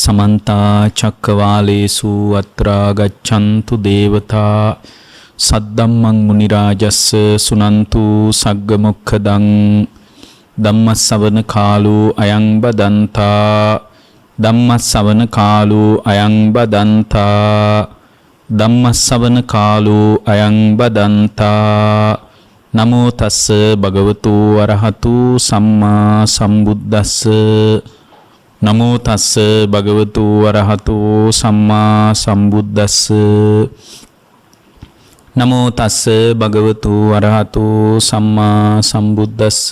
समन्ता चक्रवालेषु अत्रा गच्छन्तु देवता सद्धम्मं मुनिराजस्य सुनन्तु सग्गमुखदं धम्मश्रवण कालो अयं बदन्ता धम्मश्रवण कालो अयं बदन्ता धम्मश्रवण कालो अयं बदन्ता नमो तस्स भगवतो अरहतो सम्मा सम्बुद्धस्स नमो तस्स भगवतो अरहतो सम्मा सम्बुद्धस्स नमो तस्स भगवतो अरहतो सम्मा सम्बुद्धस्स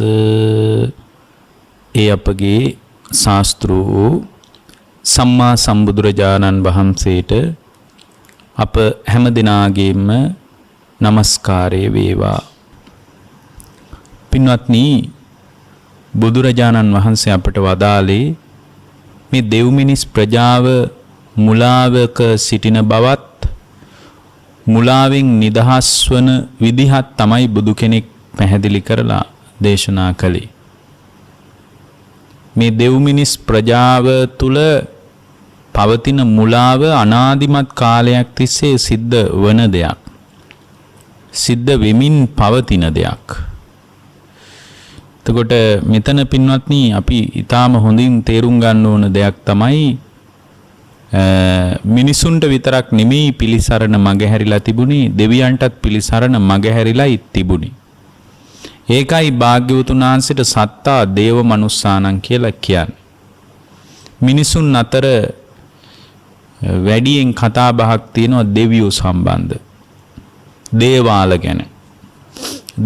ඒ අපගේ ශාස්ත්‍රෝ සම්මා සම්බුදුරජාණන් වහන්සේට අප හැම දිනාගේම নমස්කාරය වේවා. පින්වත්නි, බුදුරජාණන් වහන්සේ අපට වදාළේ මේ දෙව් මිනිස් ප්‍රජාව මුලාවක සිටින බවත් මුලාවෙන් නිදහස් වන විදිහත් තමයි බුදු කෙනෙක් පැහැදිලි කරලා දේශනා කළේ. මේ දෙව් මිනිස් ප්‍රජාව තුල පවතින මුලාව අනාදිමත් කාලයක් තිස්සේ සිද්ධ වන දෙයක්. සිද්ධ වෙමින් පවතින දෙයක්. එතකොට මෙතන පින්වත්නි අපි ඊටාම හොඳින් තේරුම් ගන්න ඕන දෙයක් තමයි මිනිසුන්ට විතරක් නෙමෙයි පිලිසරණ මගහැරිලා තිබුණේ, දෙවියන්ටත් පිලිසරණ මගහැරිලායි තිබුණේ. ඒකයි භාග්‍යවතුන් වහන්සේට සත්තා දේව මනුස්සානං කියලා කියන්නේ. මිනිසුන් අතර වැඩියෙන් කතා බහක් තියෙනවා දෙවියෝ සම්බන්ධ. දේවාල ගැන.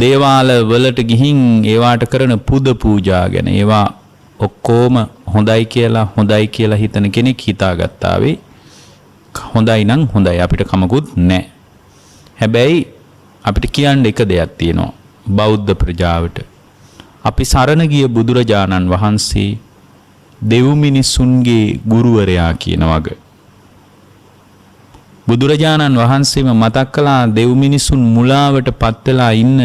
දේවාල වලට ගිහින් ඒවාට කරන පුද පූජා ගැන. ඒවා ඔක්කොම හොඳයි කියලා හිතන කෙනෙක් හිතාගත්තා වෙයි. හොඳයි නම් හොඳයි, අපිට කමකුත් නැහැ. හැබැයි අපිට කියන්න එක දෙයක් තියෙනවා. බෞද්ධ ප්‍රජාවට අපි සරණ ගිය බුදුරජාණන් වහන්සේ දෙව් මිනිසුන්ගේ ගුරුවරයා කියන වග. බුදුරජාණන් වහන්සේම මතක් කළා දෙව් මිනිසුන් මුලාවට පත් වෙලා ඉන්න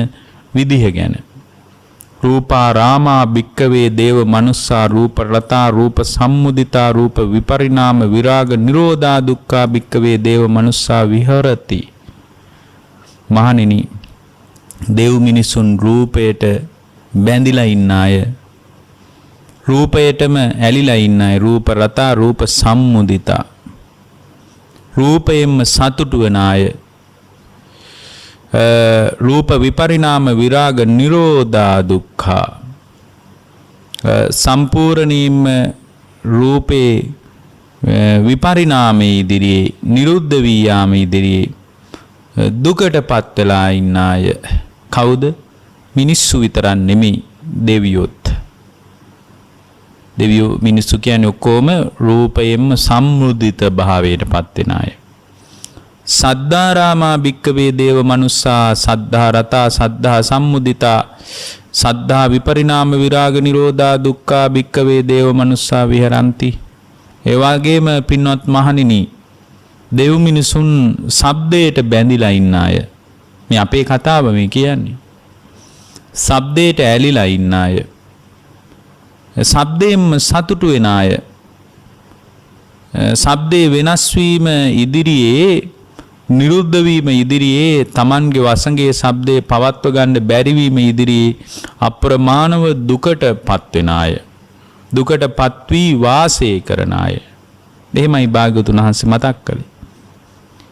විදිහ ගැන. රූපා රාමා භික්කවේ දේව මනුස්සා රූප රතා රූප සම්මුදිතා රූප විපරිණාම විරාග නිරෝධා දුක්ඛා භික්කවේ දේව මනුස්සා විහරති. මහණෙනි, දෙව් මිනිසුන් රූපයට බැඳිලා ඉන්න අය, රූපයටම ඇලිලා ඉන්න අය, රූප රතා රූප සම්මුදිතා රූපයෙන්ම සතුටු වෙන අය, රූප විපරිණාම විරාග නිරෝධා දුක්ඛා සම්පූර්ණයෙන්ම රූපේ විපරිණාමයේ ඉදිරියේ නිරුද්ධ වී යාම ඉදිරියේ දුකටපත් වෙලා ඉන්න අය. කවුද? මිනිස්සු විතරක් නෙමෙයි, දෙවියොත්. දෙවියෝ මිනිස්සු කියන්නේ ඔක්කොම රූපයෙන්ම සම්මුදිත භාවයටපත් වෙන අය. සද්ධාරාමා භික්කවේ දේව මනුස්සා සද්ධා රතා සද්ධා සම්මුදිතා සද්ධා විපරිණාම විරාග නිරෝධා දුක්ඛා භික්කවේ දේව මනුස්සා විහරಂತಿ. ඒ වගේම පින්වත් මහණෙනි, දෙව් මිනිසුන් ශබ්දයට බැඳිලා ඉන්න අය. මේ අපේ කතාව මේ කියන්නේ. ශබ්දයට ඇලිලා ඉන්න අය. ශබ්දයෙන්ම සතුටු වෙන අය. ශබ්දේ වෙනස් වීම ඉදිරියේ, නිරුද්ධ වීම ඉදිරියේ, Tamanගේ වසඟේ ශබ්දේ පවත්ව ගන්න බැරි වීම ඉදිරියේ අප්‍රමාණව දුකටපත් වෙන අය. දුකටපත් වී වාසය කරන අය. එහෙමයි භාග්‍යවතුන් වහන්සේ මතක් කළේ.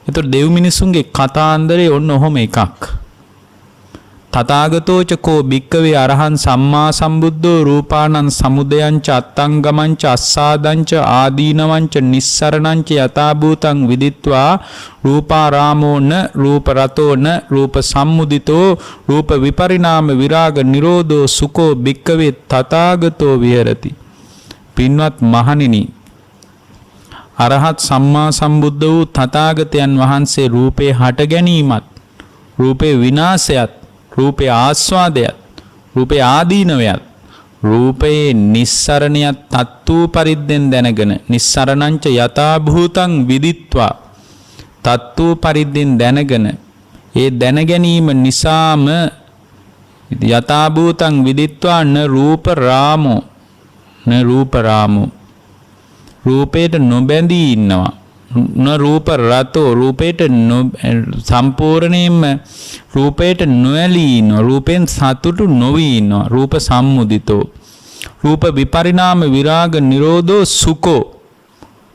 ඒතර දෙව් මිනිසුන්ගේ කතාන්දරේ ඔන්න ඔහොම එකක්. තථාගතෝච කෝ භික්කවේ අරහං සම්මා සම්බුද්ධෝ රූපානං සමුදයං ච අත්තංගමං ච අස්සාදං ච ආදීනවං ච නිස්සරණං ච යථා භූතං විදිත්වා රූපාරාමෝ න රූප රතෝ න රූප සම්මුදිතෝ රූප විපරිණාම විරාග නිරෝධෝ සුකෝ භික්කවේ තථාගතෝ විහෙරති. පින්වත් මහණෙනි, අරහත් සම්මා සම්බුද්ධ වූ තථාගතයන් වහන්සේ රූපේ හට ගැනීමත්, රූපේ විනාශයත්, රූපේ ආස්වාදයත්, රූපේ ආදීනවයත්, රූපයේ නිස්සරණයත් තත්තු පරිද්දෙන් දැනගෙන, නිස්සරණංච යථා භූතං විදිත්වා තත්තු පරිද්දෙන් දැනගෙන, ඒ දැන ගැනීම නිසාම යථා භූතං විදිත්වා න රූප රාමෝ රූපයට නොබැඳී ඉන්නවා. රූප රතෝ රූපයට සම්පූර්ණයෙන්ම රූපයට නොඇලී ඉන්නවා. රූපෙන් සතුටු නොවී ඉන්නවා. රූප සම්මුදිතෝ රූප විපරිණාම විරාග නිරෝධෝ සුඛෝ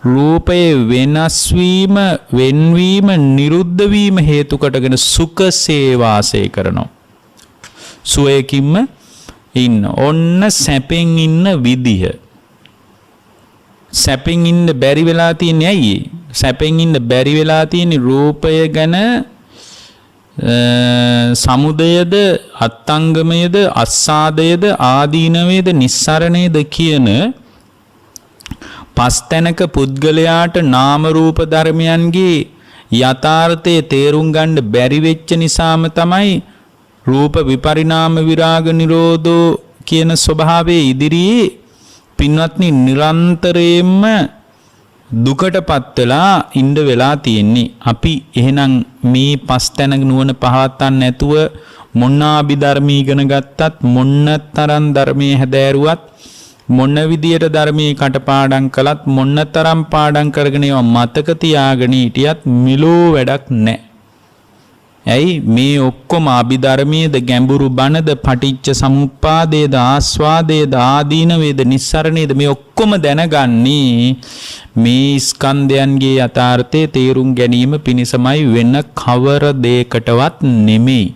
රූපයේ වෙනස් වීම වෙන්වීම නිරුද්ධ වීම හේතු කොටගෙන සුඛසේ වාසය කරනවා. සුවයකින්ම ඉන්න. ඔන්න සැපෙන් ඉන්න විදිහ. සැපෙන් ඉන්න බැරි වෙලා තියෙන්නේ ඇයි? සැපෙන් ඉන්න බැරි වෙලා තියෙන්නේ රූපය ගැන සමුදයද අත්ංගමයද අස්සාදයද ආදීනවේද නිස්සරණයද කියන පස් තැනක පුද්ගලයාට නාම රූප ධර්මයන්ගේ යථාර්ථයේ තේරුම් ගන්න බැරි වෙච්ච නිසාම තමයි රූප විපරිණාම විරාග නිරෝධෝ කියන ස්වභාවයේ ඉදිරියේ පින්වත්නි නිරන්තරයෙන්ම දුකටපත් වෙලා ඉඳ වෙලා තියෙන්නේ. අපි එහෙනම් මේ පස් තැනක නුවණ පහවත්තන් නැතුව මොන අභිධර්මී ඉගෙන ගත්තත් මොන තරම් ධර්මයේ හැදෑරුවත් මොන විදියට ධර්මයේ කටපාඩම් කළත් මොන තරම් පාඩම් කරගෙන ඒවා මතක තියාගෙන හිටියත් මිලෝ වැඩක් නැහැ. ඇයි මේ ඔක්කොම අභිධර්මයේද ගැඹුරු බණද පටිච්ච සමුප්පාදයේද ආස්වාදයේද ආදීනවේද නිස්සරණයේද මේ ඔක්කොම දැනගන්නේ මේ ස්කන්ධයන්ගේ යථාර්ථයේ තේරුම් ගැනීම පිණිසමයි වෙන කවර දෙයකටවත් නෙමෙයි.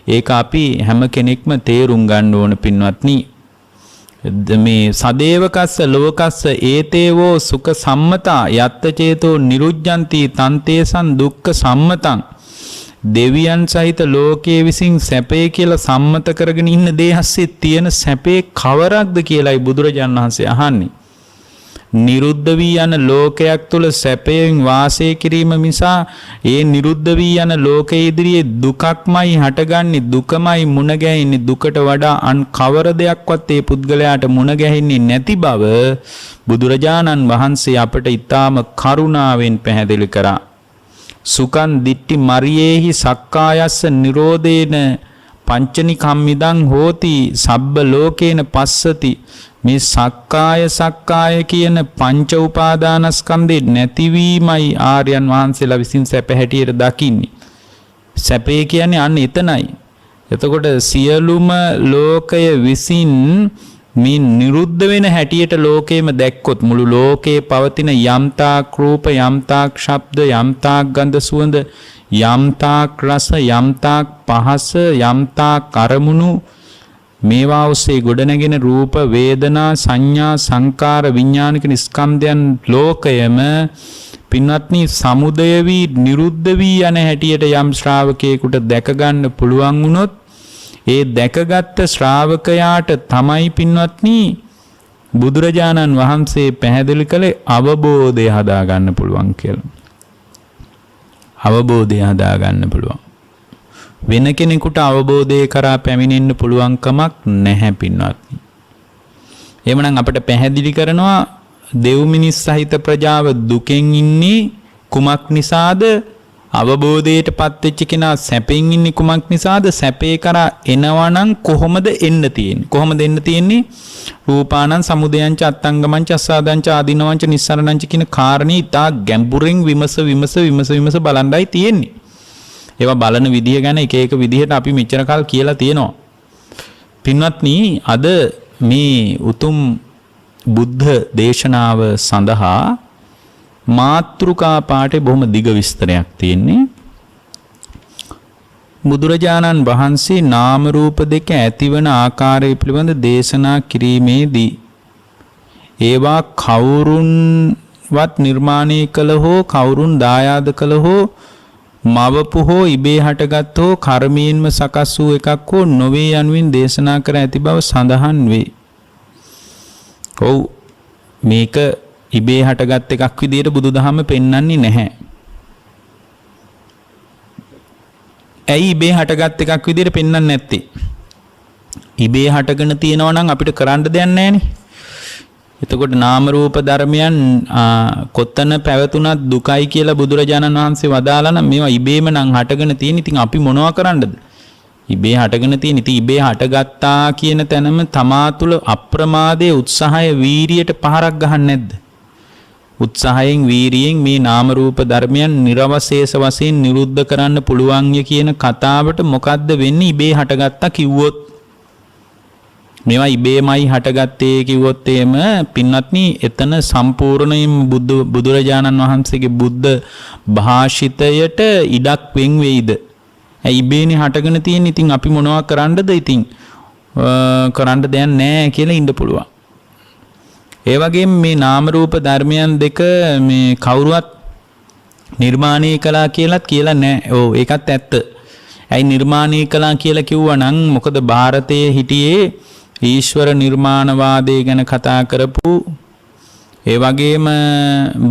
ඒක අපි හැම කෙනෙක්ම තේරුම් ගන්න ඕන පින්වත්නි. මේ සදේවකස්ස ලෝකස්ස ඒතේවෝ සුඛ සම්මතා යත්ත චේතෝ නිරුද්ධಂತಿ තන්තේසං දුක්ඛ සම්මතං දෙවියන් සහිත ලෝකයේ විසින් සැපේ කියලා සම්මත කරගෙන ඉන්න දේ හැස්සේ තියෙන සැපේ කවරක්ද කියලායි බුදුරජාණන් වහන්සේ අහන්නේ. නිරුද්ධ වී යන ලෝකයක් තුල සැපයෙන් වාසය කිරීම නිසා ඒ නිරුද්ධ වී යන ලෝකයේ ඉදිරියේ දුකක්මයි හටගන්නේ දුකමයි මුණ ගැහෙන්නේ දුකට වඩා අන් කවර දෙයක්වත් ඒ පුද්ගලයාට මුණ ගැහෙන්නේ නැති බව බුදුරජාණන් වහන්සේ අපට ඊටාම කරුණාවෙන් පැහැදිලි කරා. සුකන් දිට්ටි මරියේහි සක්කායස්ස නිරෝධේන පංචනිකම්මිදං හෝති සබ්බ ලෝකේන පස්සති මේ සක්කාය කියන පංච උපාදානස්කන්ධේ නැතිවීමයි ආර්යයන් වහන්සේලා විසින් සැප හැටියට දකින්නේ. සැපේ කියන්නේ අන්න එතනයි. එතකොට සියලුම ලෝකය විසින් මේ නිරුද්ධ වෙන හැටියට ලෝකෙම දැක්කොත් මුළු ලෝකේ පවතින යම්තාක් රූප යම්තාක් ශබ්ද යම්තාක් ගන්ධ සුවඳ යම්තාක් රස යම්තාක් පහස යම්තාක් අරමුණු මේවා ඔස්සේ ගොඩනැගෙන රූප වේදනා සංඥා සංකාර විඥානික ස්කන්ධයන් ලෝකයම පින්වත්නි සමුදය වී නිරුද්ධ වී යන හැටියට යම් ශ්‍රාවකයෙකුට දැක ගන්න පුළුවන් වුණොත් ඒ දැකගත් ශ්‍රාවකයාට තමයි පින්වත්නි බුදුරජාණන් වහන්සේ පැහැදිලි කළේ අවබෝධය හදා ගන්න පුළුවන් කියලා. අවබෝධය හදා ගන්න පුළුවන්. වෙන කෙනෙකුට අවබෝධය කරා පැමිණෙන්න පුළුවන් කමක් නැහැ පින්වත්නි. එහෙමනම් අපිට පැහැදිලි කරනවා දෙව් මිනිස් සහිත ප්‍රජාව දුකෙන් ඉන්නේ කුමක් නිසාද? අවබෝධයටපත් වෙච්ච කෙනා සැපෙන් ඉන්නේ කුමක් නිසාද? සැපේ කරා එනවනම් කොහොමද එන්න තියෙන්නේ? කොහොමද එන්න තියෙන්නේ? රූපානං සමුදයංච අත්තංගමංච අස්සාදංච ආදීනවංච නිස්සරණංච කියන කාරණේ ඉතා ගැඹුරින් විමස බලන්නයි තියෙන්නේ. ඒවා බලන විදිය ගැන එක එක විදිහට අපි මෙච්චර කල් කියලා තියෙනවා. පින්වත්නි අද මේ උතුම් බුද්ධ දේශනාව සඳහා මාතෘකා පාඩේ බොහොම දිග විස්තරයක් තියෙන්නේ. බුදුරජාණන් වහන්සේ නාම රූප දෙක ඇතිවන ආකාරය පිළිබඳ දේශනා කිරීමේදී ඒවා කවුරුන්වත් නිර්මාණය කළ හෝ කවුරුන් දායාද කළ හෝ මවපු හෝ ඉබේ හටගත් හෝ කර්මයෙන්ම සකස් වූ එකක් හෝ නොවේ යනුවෙන් දේශනා කර ඇති බව සඳහන් වේ. ඔව් මේක ඉබේ හටගත් එකක් විදියට බුදුදහම පෙන්වන්නේ නැහැ. ඇයි ඉබේ හටගත් එකක් විදියට පෙන්වන්නේ නැත්තේ? ඉබේ හටගෙන තියෙනවා නම් අපිට කරන්න දෙයක් නැහැනේ. එතකොට නාම රූප ධර්මයන් කොතන පැවතුනත් දුකයි කියලා බුදුරජාණන් වහන්සේ වදාලා නම් මේවා ඉබේම නම් හටගෙන තියෙන. ඉතින් අපි මොනවා කරන්නද? ඉබේ හටගෙන තියෙන. ඉතින් ඉබේ හටගත්තා කියන තැනම තමා තුළ අප්‍රමාදයේ උත්සාහය වීරියට පහරක් ගහන්නේ නැද්ද? උත්සාහයෙන් වීරියෙන් මේ නාම රූප ධර්මයන් නිර්වශේෂ වශයෙන් නිරුද්ධ කරන්න පුළුවන් ය කියන කතාවට මොකද්ද වෙන්නේ? ඉබේ හටගත්තා කිව්වොත් මේවා ඉබේමයි හටගත්තේ කිව්වොත් එහෙම පින්වත්නි එතන සම්පූර්ණයෙන් බුදුරජාණන් වහන්සේගේ බුද්ධ භාෂිතයට ඉඩක් වෙන් වෙයිද? ඉබේනේ හටගෙන තියෙන. ඉතින් අපි මොනවා කරන්නද? ඉතින් කරන්න දෙයක් නැහැ කියලා ඉන්න පුළුවන්. ඒ වගේම මේ නාම රූප ධර්මයන් දෙක මේ කවුරුවත් නිර්මාණය කළා කියලාත් කියලා නැහැ. ඔව් ඒකත් ඇත්ත. ඇයි නිර්මාණය කළා කියලා කිව්වනම් මොකද ಭಾರತයේ හිටියේ ඊශ්වර නිර්මාණවාදය ගැන කතා කරපු ඒ වගේම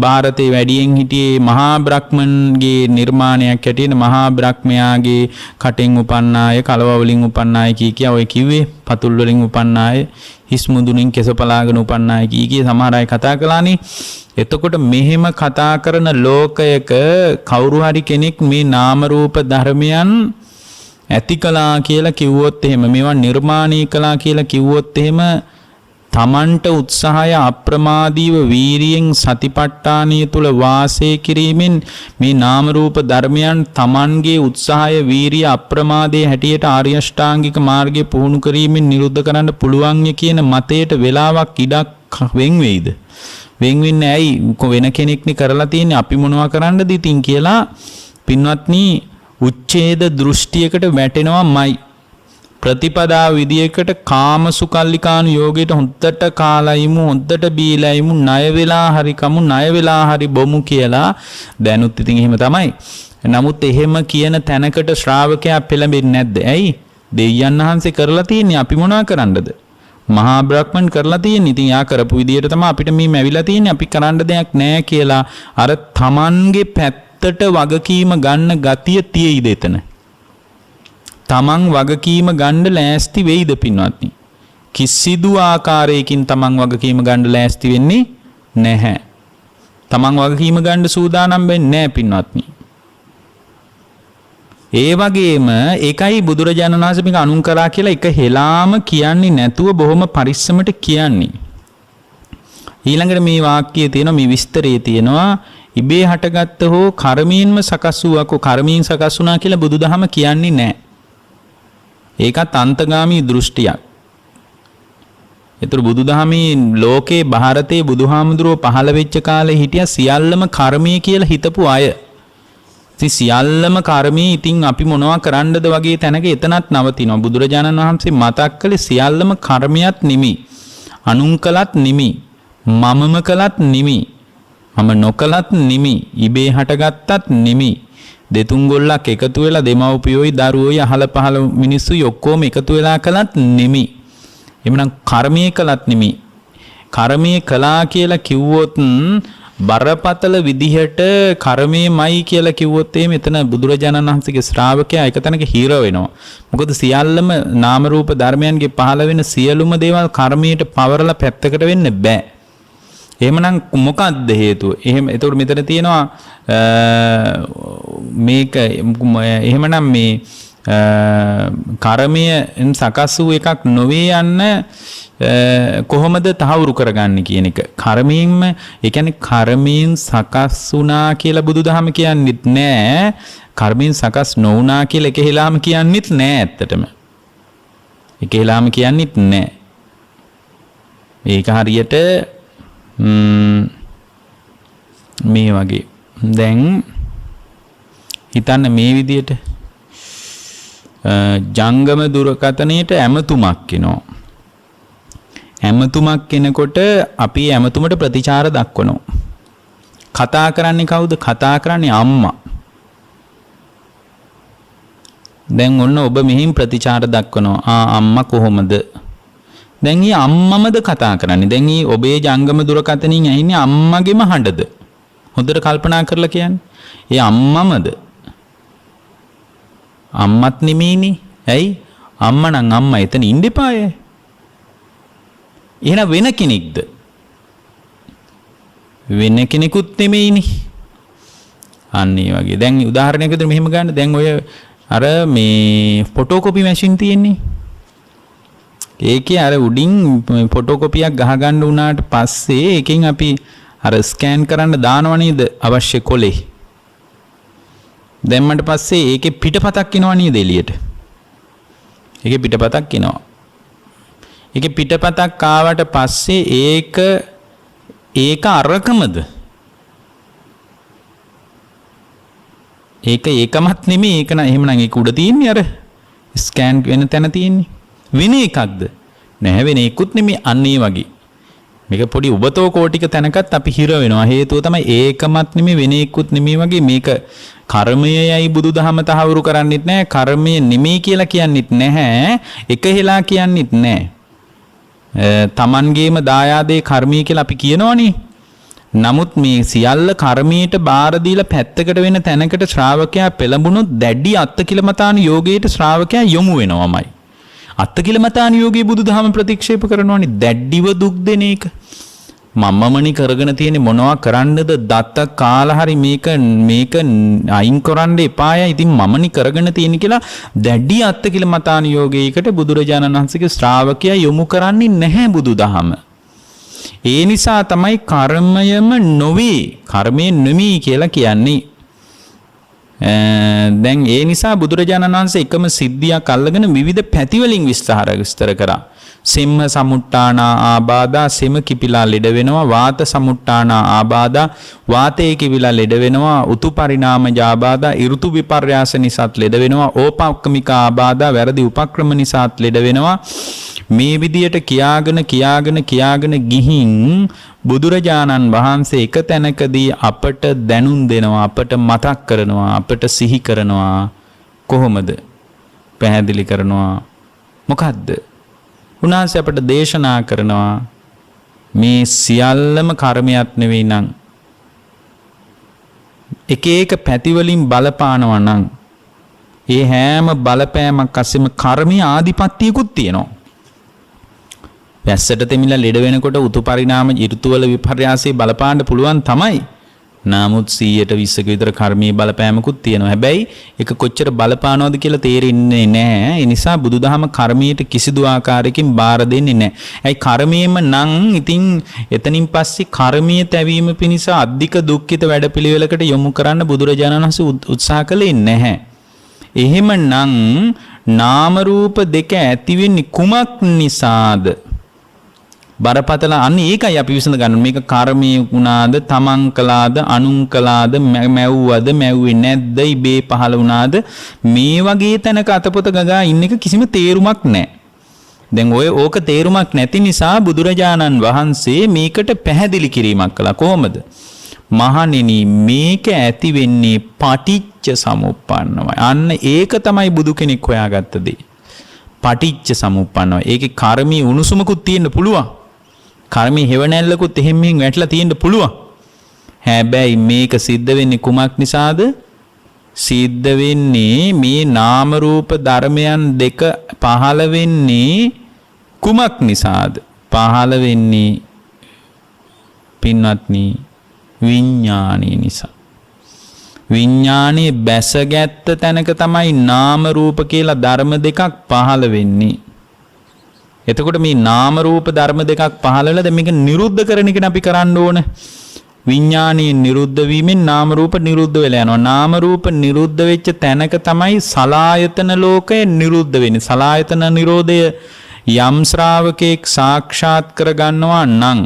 ಭಾರತේ වැඩියෙන් හිටියේ මහා බ්‍රහ්මන්ගේ නිර්මාණයක් හැටියට මහා බ්‍රහ්මයාගේ කටෙන් උපන්නාය කලව වලින් උපන්නාය කිය ඔය කිව්වේ පතුල් වලින් උපන්නාය හිස් මුදුනින් කෙස පලාගෙන උපන්නාය කිය සමහර අය කතා කළානේ. එතකොට මෙහෙම කතා කරන ලෝකයක කවුරු හරි කෙනෙක් මේ නාම රූප ධර්මයන් ඇති කළා කියලා කිව්වොත් එහෙම මේවා නිර්මාණය කළා කියලා කිව්වොත් එහෙම තමන්ට උත්සාහය අප්‍රමාදීව වීරියෙන් සතිපට්ඨානිය තුල වාසය කිරීමෙන් මේ නාම රූප ධර්මයන් තමන්ගේ උත්සාහය වීරිය අප්‍රමාදයේ හැටියට ආර්ය අෂ්ටාංගික මාර්ගය පුහුණු කිරීමෙන් නිරුද්ධ කරන්න පුළුවන් ය කියන මතයට වෙලාවක් ඉඩක් වෙන් වෙයිද? වෙන් වෙන්නේ ඇයි? වෙන කෙනෙක්නේ කරලා තියෙන්නේ අපි මොනවා කරන්නද ඉතින් කියලා පින්වත්නි උච්ඡේද දෘෂ්ටියකට වැටෙනවාමයි. ප්‍රතිපදා විදියකට කාමසුකල්ලිකානු යෝගයට හොද්දට කාලයිමු හොද්දට බීලයිමු ණය වෙලා හරි කමු ණය වෙලා හරි බොමු කියලා දැනුත් ඉතින් එහෙම තමයි. නමුත් එහෙම කියන තැනකට ශ්‍රාවකයා පෙළඹෙන්නේ නැද්ද? ඇයි? දෙවියන් වහන්සේ කරලා තියෙන්නේ අපි මොනවා කරන්නද? මහා බ්‍රහ්මන් කරලා තියෙන්නේ. ඉතින් යා කරපු විදියට තමයි අපිට මේ මැවිලා තියෙන්නේ. අපි කරන්න දෙයක් නැහැ කියලා අර තමන්ගේ පැත්තට වගකීම ගන්න ගතිය තියෙයිද එතන? තමන් වගකීම ගන්න ලෑස්ති වෙයිද පින්වත්නි? කිසිදු ආකාරයකින් තමන් වගකීම ගන්න ලෑස්ති වෙන්නේ නැහැ. තමන් වගකීම ගන්න සූදානම් වෙන්නේ නැහැ පින්වත්නි. ඒ වගේම ඒකයි බුදුරජාණන් වහන්සේ මේක අනුන් කරා කියලා එක හෙලාම කියන්නේ නැතුව බොහොම පරිස්සමට කියන්නේ. ඊළඟට මේ වාක්‍යයේ තියෙනවා මේ විස්තරයේ තියෙනවා ඉබේ හටගත්ත හෝ කර්මයෙන්ම සකස් වූ කර්මයෙන් සකස් වුණා කියලා බුදුදහම කියන්නේ නැහැ. ඒකත් අන්තගාමී දෘෂ්ටියක්. ඒතර බුදුදහමේ ලෝකේ ಭಾರತයේ බුදුහාමුදුරුවෝ පහළ වෙච්ච කාලේ හිටියා සියල්ලම කර්මයේ කියලා හිතපු අය. ඉතින් සියල්ලම කර්මයේ ඉතින් අපි මොනවා කරන්නද වගේ තැනක එතනත් නවතිනවා. බුදුරජාණන් වහන්සේ මතක් කළේ සියල්ලම කර්මයක් නිමි. අනුන් කළත් නිමි. මමම කළත් නිමි. මම නොකළත් නිමි. ඉබේ හටගත්තත් නිමි. දෙතුන් ගොල්ලක් එකතු වෙලා දෙමව්පියෝයි දරුවෝයි අහල පහල මිනිස්සුයි ඔක්කොම එකතු වෙලා කළත් නෙමි. එමනම් කර්මයේ කළත් නෙමි. කර්මයේ කළා කියලා කිව්වොත් බරපතල විදිහට කර්මයේමයි කියලා කිව්වොත් මෙතන බුදුරජාණන් වහන්සේගේ ශ්‍රාවකයා එක තැනක හිර වෙනවා. මොකද සියල්ලම නාම රූප ධර්මයන්ගේ පහළ වෙන සියලුම දේවල් කර්මයට පවරලා පැත්තකට වෙන්න බෑ. එහෙමනම් මොකක්ද හේතුව? එතකොට මෙතන තියෙනවා මේක එහෙමනම් මේ කර්මයෙන් සකස් වූ එකක් නොවේ යන්න කොහොමද තහවුරු කරගන්නේ කියන එක. කර්මයෙන්ම ඒ කියන්නේ කර්මයෙන් සකස් වුණා කියලා බුදුදහම කියන්නේත් නෑ. කර්මයෙන් සකස් නොවුණා කියලා එකහෙලාම කියන්නේත් නෑ ඇත්තටම. එකහෙලාම කියන්නේත් නෑ. ඒක හරියට මේ වගේ දැන් හිතන්න මේ විදියට ජංගම දුරකථනයට ඇමතුමක් එනවා. ඇමතුමක් එනකොට අපි ඇමතුමට ප්‍රතිචාර දක්වනවා. කතා කරන්නේ කවුද? කතා කරන්නේ අම්මා. දැන් ඔන්න ඔබ මෙහින් ප්‍රතිචාර දක්වනවා. අම්මා කොහොමද? දැන් ඊ අම්මමද කතා කරන්නේ. දැන් ඊ ඔබේ ජංගම දුරකථනින් ඇහින්නේ අම්මගේම හඬද? හොඳට කල්පනා කරලා කියන්න. ඒ අම්මමද? අම්මත් නෙමෙයිනේ. ඇයි? අම්මා නම් අම්මා එතන ඉන්න එපායේ. එහෙනම් වෙන කෙනෙක්ද? වෙන කෙනෙකුත් නෙමෙයිනේ. අන්න ඒ වගේ. දැන් උදාහරණයක් විදිහට මෙහෙම ගන්න. දැන් ඔය අර මේ ෆොටෝකොපි මැෂින් තියෙන්නේ. ඒකේ අර උඩින් ෆොටෝකොපියක් ගහ ගන්න උනාට පස්සේ එකෙන් අපි අර ස්කෑන් කරන්න දානව නේද අවශ්‍ය කොලේ. දැම්මට පස්සේ ඒකේ පිටපතක් එනවා නේද එළියට. ඒකේ පිටපතක් එනවා. ඒකේ පිටපතක් ආවට පස්සේ ඒක අරකමද? ඒක ඒකමත් නෙමෙයි. ඒක නම් එහෙමනම් ඒක උඩ තියෙන්නේ අර ස්කෑන් වෙන තැන තියෙන්නේ. වෙන එකක්ද? නැහැ වෙන එකකුත් නෙමෙයි. අන්න ඒ වගේ. මේක පොඩි උබතෝ කෝටික තැනකත් අපි හිර වෙනවා. හේතුව තමයි ඒකමත් නෙමෙයි වෙන එකකුත් නෙමෙයි වගේ. මේක කර්මයයි බුදුදහම තහවුරු කරන්නෙත් නැහැ. කර්මය නෙමෙයි කියලා කියන්නෙත් නැහැ. එක හෙලා කියන්නෙත් නැහැ. තමන්ගේම දායාදේ කර්මය කියලා අපි කියනවනේ. නමුත් මේ සියල්ල කර්මයට බාර දීලා පැත්තකට වෙන තැනකට ශ්‍රාවකයා පෙළඹුණොත් දැඩි අත්කිලමතාන යෝගයට ශ්‍රාවකයා යොමු වෙනවමයි. අත්කිලමතාන යෝගයේ බුදුදහම ප්‍රතික්ෂේප කරනවනේ දැඩිව දුක් දෙන එක. මමමනි කරගෙන තියෙන්නේ මොනවා කරන්නද? දත්ත කාලා හරි මේක අයින් කරන්න එපාය. ඉතින් මමනි කරගෙන තියෙන්නේ කියලා දැඩි අත්කිලමතාන යෝගයකට බුදුරජාණන් වහන්සේගේ ශ්‍රාවකයා යොමු කරන්නේ නැහැ බුදුදහම. ඒ නිසා තමයි කර්මයම නොවේ කර්මය නෙමෙයි කියලා කියන්නේ. දැන් ඒ නිසා බුදුරජාණන් වහන්සේ එකම සිද්ධියක් අල්ලගෙන විවිධ පැතිවලින් විස්තර කරා. සිම්හ සමුට්ටානා ආබාධා සිම කිපිලා ලෙඩ වෙනවා. වාත සමුට්ටානා ආබාධා වාතේ කිපිලා ලෙඩ වෙනවා. උතු පරිණාමජ ආබාධා ඍතු විපර්යාස නිසාත් ලෙඩ වෙනවා. ඕපක්කමික ආබාධා වැරදි උපක්‍රම නිසාත් ලෙඩ වෙනවා. මේ විදියට කියාගෙන ගිහින් බුදුරජාණන් වහන්සේ එක තැනකදී අපට දැනුම් දෙනවා, අපට මතක් කරනවා, අපට සිහි කරනවා. කොහොමද? පැහැදිලි කරනවා. මොකද්ද? උන්වහන්සේ අපට දේශනා කරනවා මේ සියල්ලම කර්මයක් නෙවෙයි නම් එක එක පැතිවලින් බලපානවා නම් ඒ හැම බලපෑමක් අස්සෙම කර්මීය ආධිපත්‍යයකුත් තියෙනවා. වැස්සට තෙමිලා ලෙඩ වෙනකොට උතු පරිණාම ඍතුවල විපර්යාසයේ බලපාන්න පුළුවන් තමයි. නමුත් 120ක විතර කර්මීය බලපෑමකුත් තියෙනවා. හැබැයි ඒක කොච්චර බලපානවද කියලා තේරෙන්නේ නැහැ. ඒ නිසා බුදුදහම කර්මයට කිසිදු ආකාරයකින් බාර දෙන්නේ නැහැ. ඒයි කර්මයේම නම් ඉතින් එතනින් පස්සේ කර්මීය තැවීම පිණිස අධික දුක්ඛිත වැඩපිළිවෙලකට යොමු කරන්න බුදුරජාණන් වහන්සේ උත්සාහ කළේ නැහැ. එහෙමනම් නාම රූප දෙක ඇති වෙන්නේ කුමක් නිසාද? බරපතල අන්න ඒකයි අපි විසඳ ගන්න. මේක කර්මයේ වුණාද, තමන් කළාද, අනුන් කළාද, මැව්වද, මැව්වේ නැද්ද, ඉබේ පහළ වුණාද? මේ වගේ තැනක අතපොත ගගා ඉන්න එක කිසිම තේරුමක් නැහැ. දැන් ඕක තේරුමක් නැති නිසා බුදුරජාණන් වහන්සේ මේකට පැහැදිලි කිරීමක් කළා. කොහොමද? මහණෙනි මේක ඇති වෙන්නේ පටිච්ච සමුප්පන්නවයි. අන්න ඒක තමයි බුදු කෙනෙක් හොයාගත්ත දේ. පටිච්ච සමුප්පන්නවයි. ඒකේ කර්මී උණුසුමකුත් තියෙන්න පුළුවන්. කර්මී හේවණැල්ලකුත් එහෙම මෙහෙම වැටලා තියෙන්න පුළුවන්. හැබැයි මේක සිද්ධ වෙන්නේ කුමක් නිසාද? සිද්ධ වෙන්නේ මේ නාම රූප ධර්මයන් දෙක පහළ වෙන්නේ කුමක් නිසාද? පහළ වෙන්නේ පින්වත්නි විඥානයේ නිසා. විඥානයේ බැසගත් තැනක තමයි නාම රූප කියලා ධර්ම දෙකක් පහළ වෙන්නේ. එතකොට මේ නාම රූප ධර්ම දෙකක් පහළ වෙලා දැන් මේක නිරුද්ධ කරන එක අපි කරන්න ඕන. විඥානයේ නිරුද්ධ වීමෙන් නාම රූප නිරුද්ධ වෙලා යනවා. නාම රූප නිරුද්ධ වෙච්ච තැනක තමයි සලායතන ලෝකය නිරුද්ධ වෙන්නේ. සලායතන නිරෝධය යම් ශ්‍රාවකෙක් සාක්ෂාත් කර ගන්නවා නම්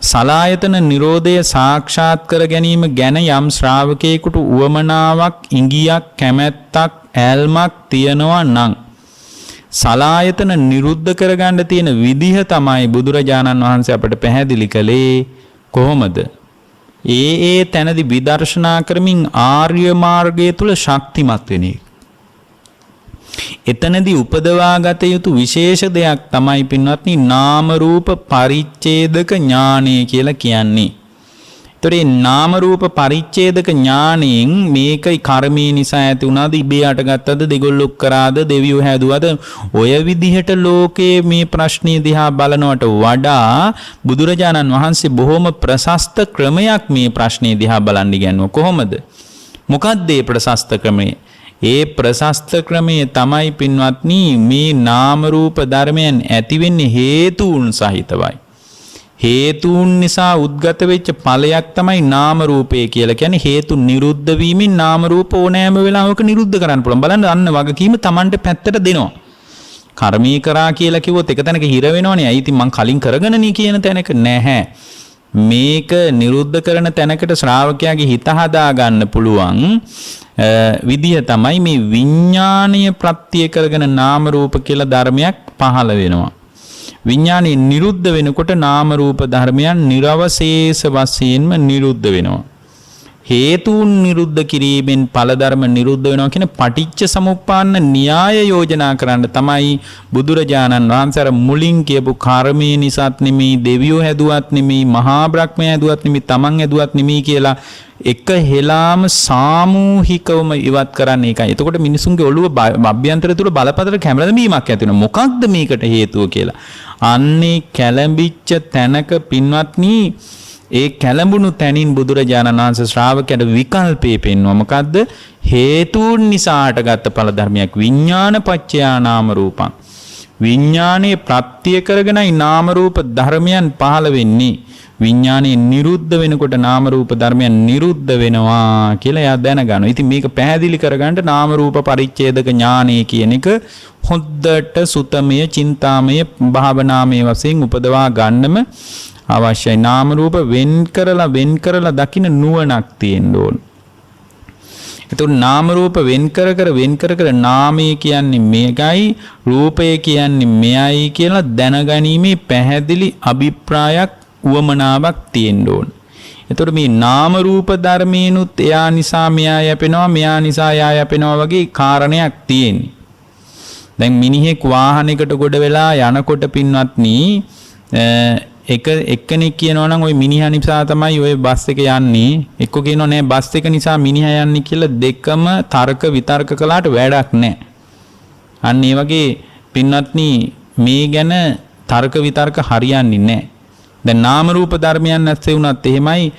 සලායතන නිරෝධය සාක්ෂාත් කර ගැනීම ගැන යම් ශ්‍රාවකයෙකුට උවමනාවක්, ඉඟියක්, කැමැත්තක්, ඈල්මක් තියනවා නම් සලායතන නිරුද්ධ කරගන්න තියෙන විදිහ තමයි බුදුරජාණන් වහන්සේ අපට පැහැදිලි කළේ. කොහොමද? ඒ තැනදී විදර්ශනා කරමින් ආර්ය මාර්ගය තුල ශක්තිමත් වෙන එක. එතනදී උපදවාගත යුතු විශේෂ දෙයක් තමයි පින්වත්නි නාම රූප පරිච්ඡේදක ඥානය කියලා කියන්නේ. ඒතර මේ නාම රූප පරිච්ඡේදක ඥාණයෙන් මේකයි කර්මයේ නිසා ඇති වුණාද, ඉබේ අටගත්තද, දෙගොල්ලෝ කරාද, දෙවියෝ හැදුවද, ඔය විදිහට ලෝකයේ මේ ප්‍රශ්නේ දිහා බලනවට වඩා බුදුරජාණන් වහන්සේ බොහොම ප්‍රශස්ත ක්‍රමයක් මේ ප්‍රශ්නේ දිහා බලන්න ඉගෙනුවා. කොහොමද? මොකක්ද මේ ප්‍රශස්ත ක්‍රමය? ඒ ප්‍රශස්ත ක්‍රමයේ තමයි පින්වත්නි මේ නාම රූප ධර්මයන් ඇති වෙන්නේ හේතුන් සහිතවයි. හේතුන් නිසා උද්ගත වෙච්ච ඵලයක් තමයි නාම රූපය කියලා කියන්නේ. හේතු නිරුද්ධ වීමෙන් නාම රූප ඕනෑම වෙලාවක නිරුද්ධ කරන්න පුළුවන්. බලන්න අන්න වගකීම Tamanට පැත්තට දෙනවා. කර්මී කරා කියලා කිව්වොත් එක තැනක හිර වෙනවනේ. ඇයි ඉතින් මං කලින් කරගෙනනේ කියන තැනක නැහැ. මේක නිරුද්ධ කරන තැනකට ශ්‍රාවකයාගේ හිත හදා ගන්න පුළුවන් විදිය තමයි මේ විඥානීය ප්‍රත්‍ය කරගෙන නාම රූප කියලා ධර්මයක් පහළ වෙනවා. විඥානේ නිරුද්ධ වෙනකොට නාම රූප ධර්මයන් නිර්වශේෂ වශයෙන්ම නිරුද්ධ වෙනවා. හේතුන් නිරුද්ධ කිරීමෙන් ඵල ධර්ම නිරුද්ධ වෙනවා කියන පටිච්ච සමුප්පාන්න න්‍යාය යෝජනා කරන්න තමයි බුදුරජාණන් වහන්සේ අර මුලින් කියපු කර්මයේ නිසාත් නෙමෙයි, දෙවියෝ හැදුවත් නෙමෙයි, මහා බ්‍රහ්මයා හැදුවත් නෙමෙයි, තමන් හැදුවත් නෙමෙයි කියලා එක හෙලාම සාමූහිකවම ඉවත් කරන්නේ ඒකයි. එතකොට මිනිසුන්ගේ ඔළුව අභ්‍යන්තර තුල බලපතර කැමරදීමක් ඇති වෙනවා. මොකක්ද මේකට හේතුව කියලා. අන්නේ කැළඹිච්ච තැනක පින්වත්නි, ඒ කැළඹුණු තැනින් බුදුරජාණන් වහන්සේ ශ්‍රාවකයට විකල්පේ පෙන්වුවා. මොකද්ද? හේතුන් නිසා හටගත් ඵල ධර්මයක් විඥාන පත්‍යා නාම රූපං. විඥානයේ ප්‍රත්‍ය කරගෙනයි නාම රූප ධර්මයන් පහළ වෙන්නේ. විඥානේ නිරුද්ධ වෙනකොට නාම රූප ධර්මයන් නිරුද්ධ වෙනවා කියලා එයා දැනගන්නවා. ඉතින් මේක පැහැදිලි කරගන්න නාම රූප පරිච්ඡේදක ඥානය කියන එක හොද්දට සුතමය, චින්තාමය, භාවනාමය වශයෙන් උපදවා ගන්නම අවශ්‍යයි. නාම රූප වෙන් කරලා දකින්න නුවණක් තියෙන්න ඕන. එතකොට නාම රූප වෙන් කර නාමය කියන්නේ මේකයි, රූපය කියන්නේ මෙයයි කියලා දැනගැනීමේ පැහැදිලි අභිප්‍රායක්, උවමනාවක් තියෙන්න ඕන. එතකොට මේ නාම රූප ධර්මේනුත් එයා නිසා මෙයා යැපෙනවා, මෙයා නිසා එයා යැපෙනවා වගේ කාරණයක් තියෙන්නේ. දැන් මිනිහෙක් වාහනයකට ගොඩ වෙලා යනකොට පින්වත්නි එක්කෙනෙක් කියනවා නම් ওই මිනිහා නිසා තමයි ওই බස් එක යන්නේ. එක්ක කියනවා නෑ බස් එක නිසා මිනිහා යන්නේ කියලා. දෙකම තර්ක විතර්ක කළාට වැඩක් නෑ. අන්න ඒ වගේ පින්වත්නි මේ ගැන තර්ක විතර්ක හරියන්නේ නෑ. දැන් නාම රූප ධර්මයන් නැස්සේ වුණත් එහෙමයි.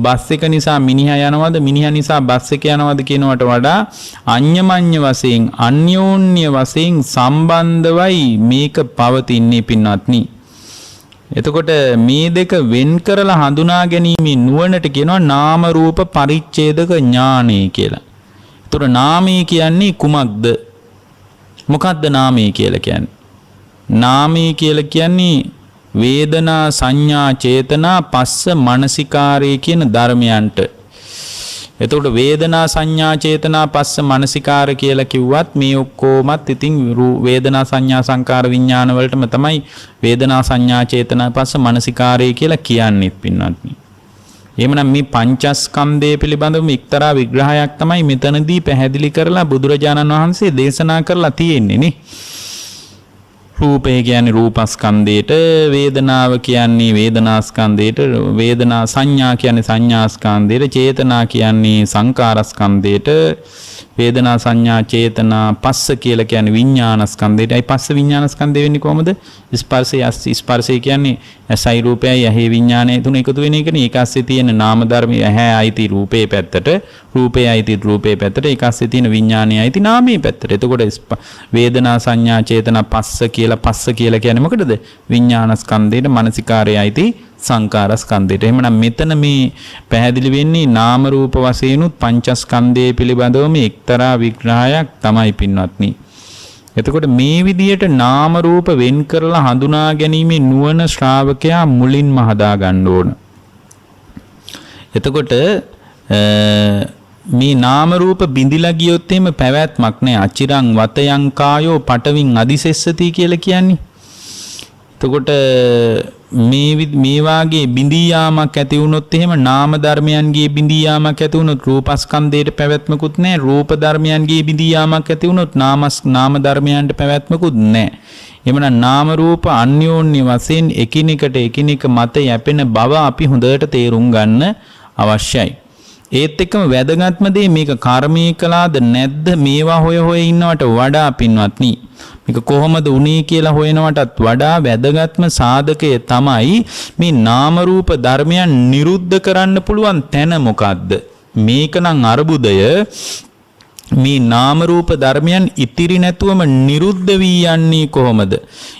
බස් එක නිසා මිනිහා යනවද, මිනිහා නිසා බස් එක යනවද කියනවට වඩා අඤ්ඤමඤ්ඤ වශයෙන්, අන්‍යෝන්‍ය වශයෙන් සම්බන්ධවයි මේක පවතින්නේ පින්වත්නි. එතකොට මේ දෙක වෙන් කරලා හඳුනා ගැනීමේ නුවණට කියනවා නාම රූප පරිච්ඡේදක ඥානය කියලා. එතකොට නාමය කියන්නේ කුමක්ද? මොකක්ද නාමය කියලා කියන්නේ? නාමය කියලා කියන්නේ වේදනා, සංඥා, චේතනා, පස්ස, මනසිකාරය කියන ධර්මයන්ට. එතකොට වේදනා, සංඥා, චේතනා, පස්ස, මනසිකාර කියලා කිව්වත් මේ ඔක්කොමත් ඉතින් වේදනා, සංඥා, සංකාර, විඥාන වලටම තමයි වේදනා, සංඥා, චේතනා, පස්ස, මනසිකාරය කියලා කියන්නේ පින්වත්නි. එහෙමනම් මේ පංචස්කන්ධය පිළිබඳව එක්තරා විග්‍රහයක් තමයි මෙතනදී පැහැදිලි කරලා බුදුරජාණන් වහන්සේ දේශනා කරලා තියෙන්නේ නේ. රූපය කියන්නේ රූපස්කන්ධයට, වේදනාව කියන්නේ වේදනාස්කන්ධයට, වේදනා සංඥා කියන්නේ සංඥාස්කන්ධයට, චේතනා කියන්නේ සංකාරස්කන්ධයට, වේදනා සංඥා චේතනා පස්ස කියලා කියන්නේ විඥානස්කන්ධයට. අයි පස්ස විඥානස්කන්ධය වෙන්නේ කොහොමද? ස්පර්ශය කියන්නේ ඇසයි රූපයයි ඇහි විඥානය තුන එකතු වෙන එකනේ. ඒක ASCII තියෙන නාම ධර්මය ඇහැ අයිති රූපේ පැත්තට, රූපේ අයිති රූපේ පැත්තට, ඒක ASCII තියෙන විඥානය අයිති නාමයේ පැත්තට. එතකොට වේදනා සංඥා චේතනා පස්ස කියලා කියන්නේ මොකටද? විඥානස්කන්ධයට, මනසිකාරය අයිති සංකාරස්කන්ධයට. එහෙමනම් මෙතන මේ පැහැදිලි වෙන්නේ නාම රූප වශයෙන්ුත් පංචස්කන්ධය පිළිබඳව මේ එක්තරා විග්‍රහයක් තමයි පින්වත්නි. එතකොට මේ විදියට නාම රූප වෙන් කරලා හඳුනා ගැනීමේ නුවණ ශ්‍රාවකයා මුලින්ම හදා ගන්න ඕන. එතකොට මේ නාම රූප බිඳිලා ගියොත් එහෙම පැවැත්මක් නැහැ. අචිරං වතයන් කායෝ පටවින් අදිසෙස්සති කියලා කියන්නේ. එතකොට මේ වාගේ බිඳී යාමක් ඇති වුණොත් එහෙම නාම ධර්මයන්ගේ බිඳී යාමක් ඇති වුණොත් රූපස්කන්ධයට පැවැත්මකුත් නැහැ. රූප ධර්මයන්ගේ බිඳී යාමක් ඇති වුණොත් නාම ධර්මයන්ට පැවැත්මකුත් නැහැ. එhmenan නාම රූප අන්‍යෝන්‍ය වශයෙන් එකිනෙක මත යැපෙන බව අපි හොඳට තේරුම් ගන්න අවශ්‍යයි. ඒත් එක්කම වැදගත්ම දේ මේක කර්මී කළාද නැද්ද මේවා හොය ඉන්නවට වඩා පින්වත්නි, මේක කොහොමද උනේ කියලා හොයනවටත් වඩා වැදගත්ම සාධකය තමයි මේ නාම රූප ධර්මයන් නිරුද්ධ කරන්න පුළුවන් තැන මොකද්ද? මේක නම් අරුබුදය. මේ නාම රූප ධර්මයන් ඉතිරි නැතුවම නිරුද්ධ වී යන්නේ කොහොමද?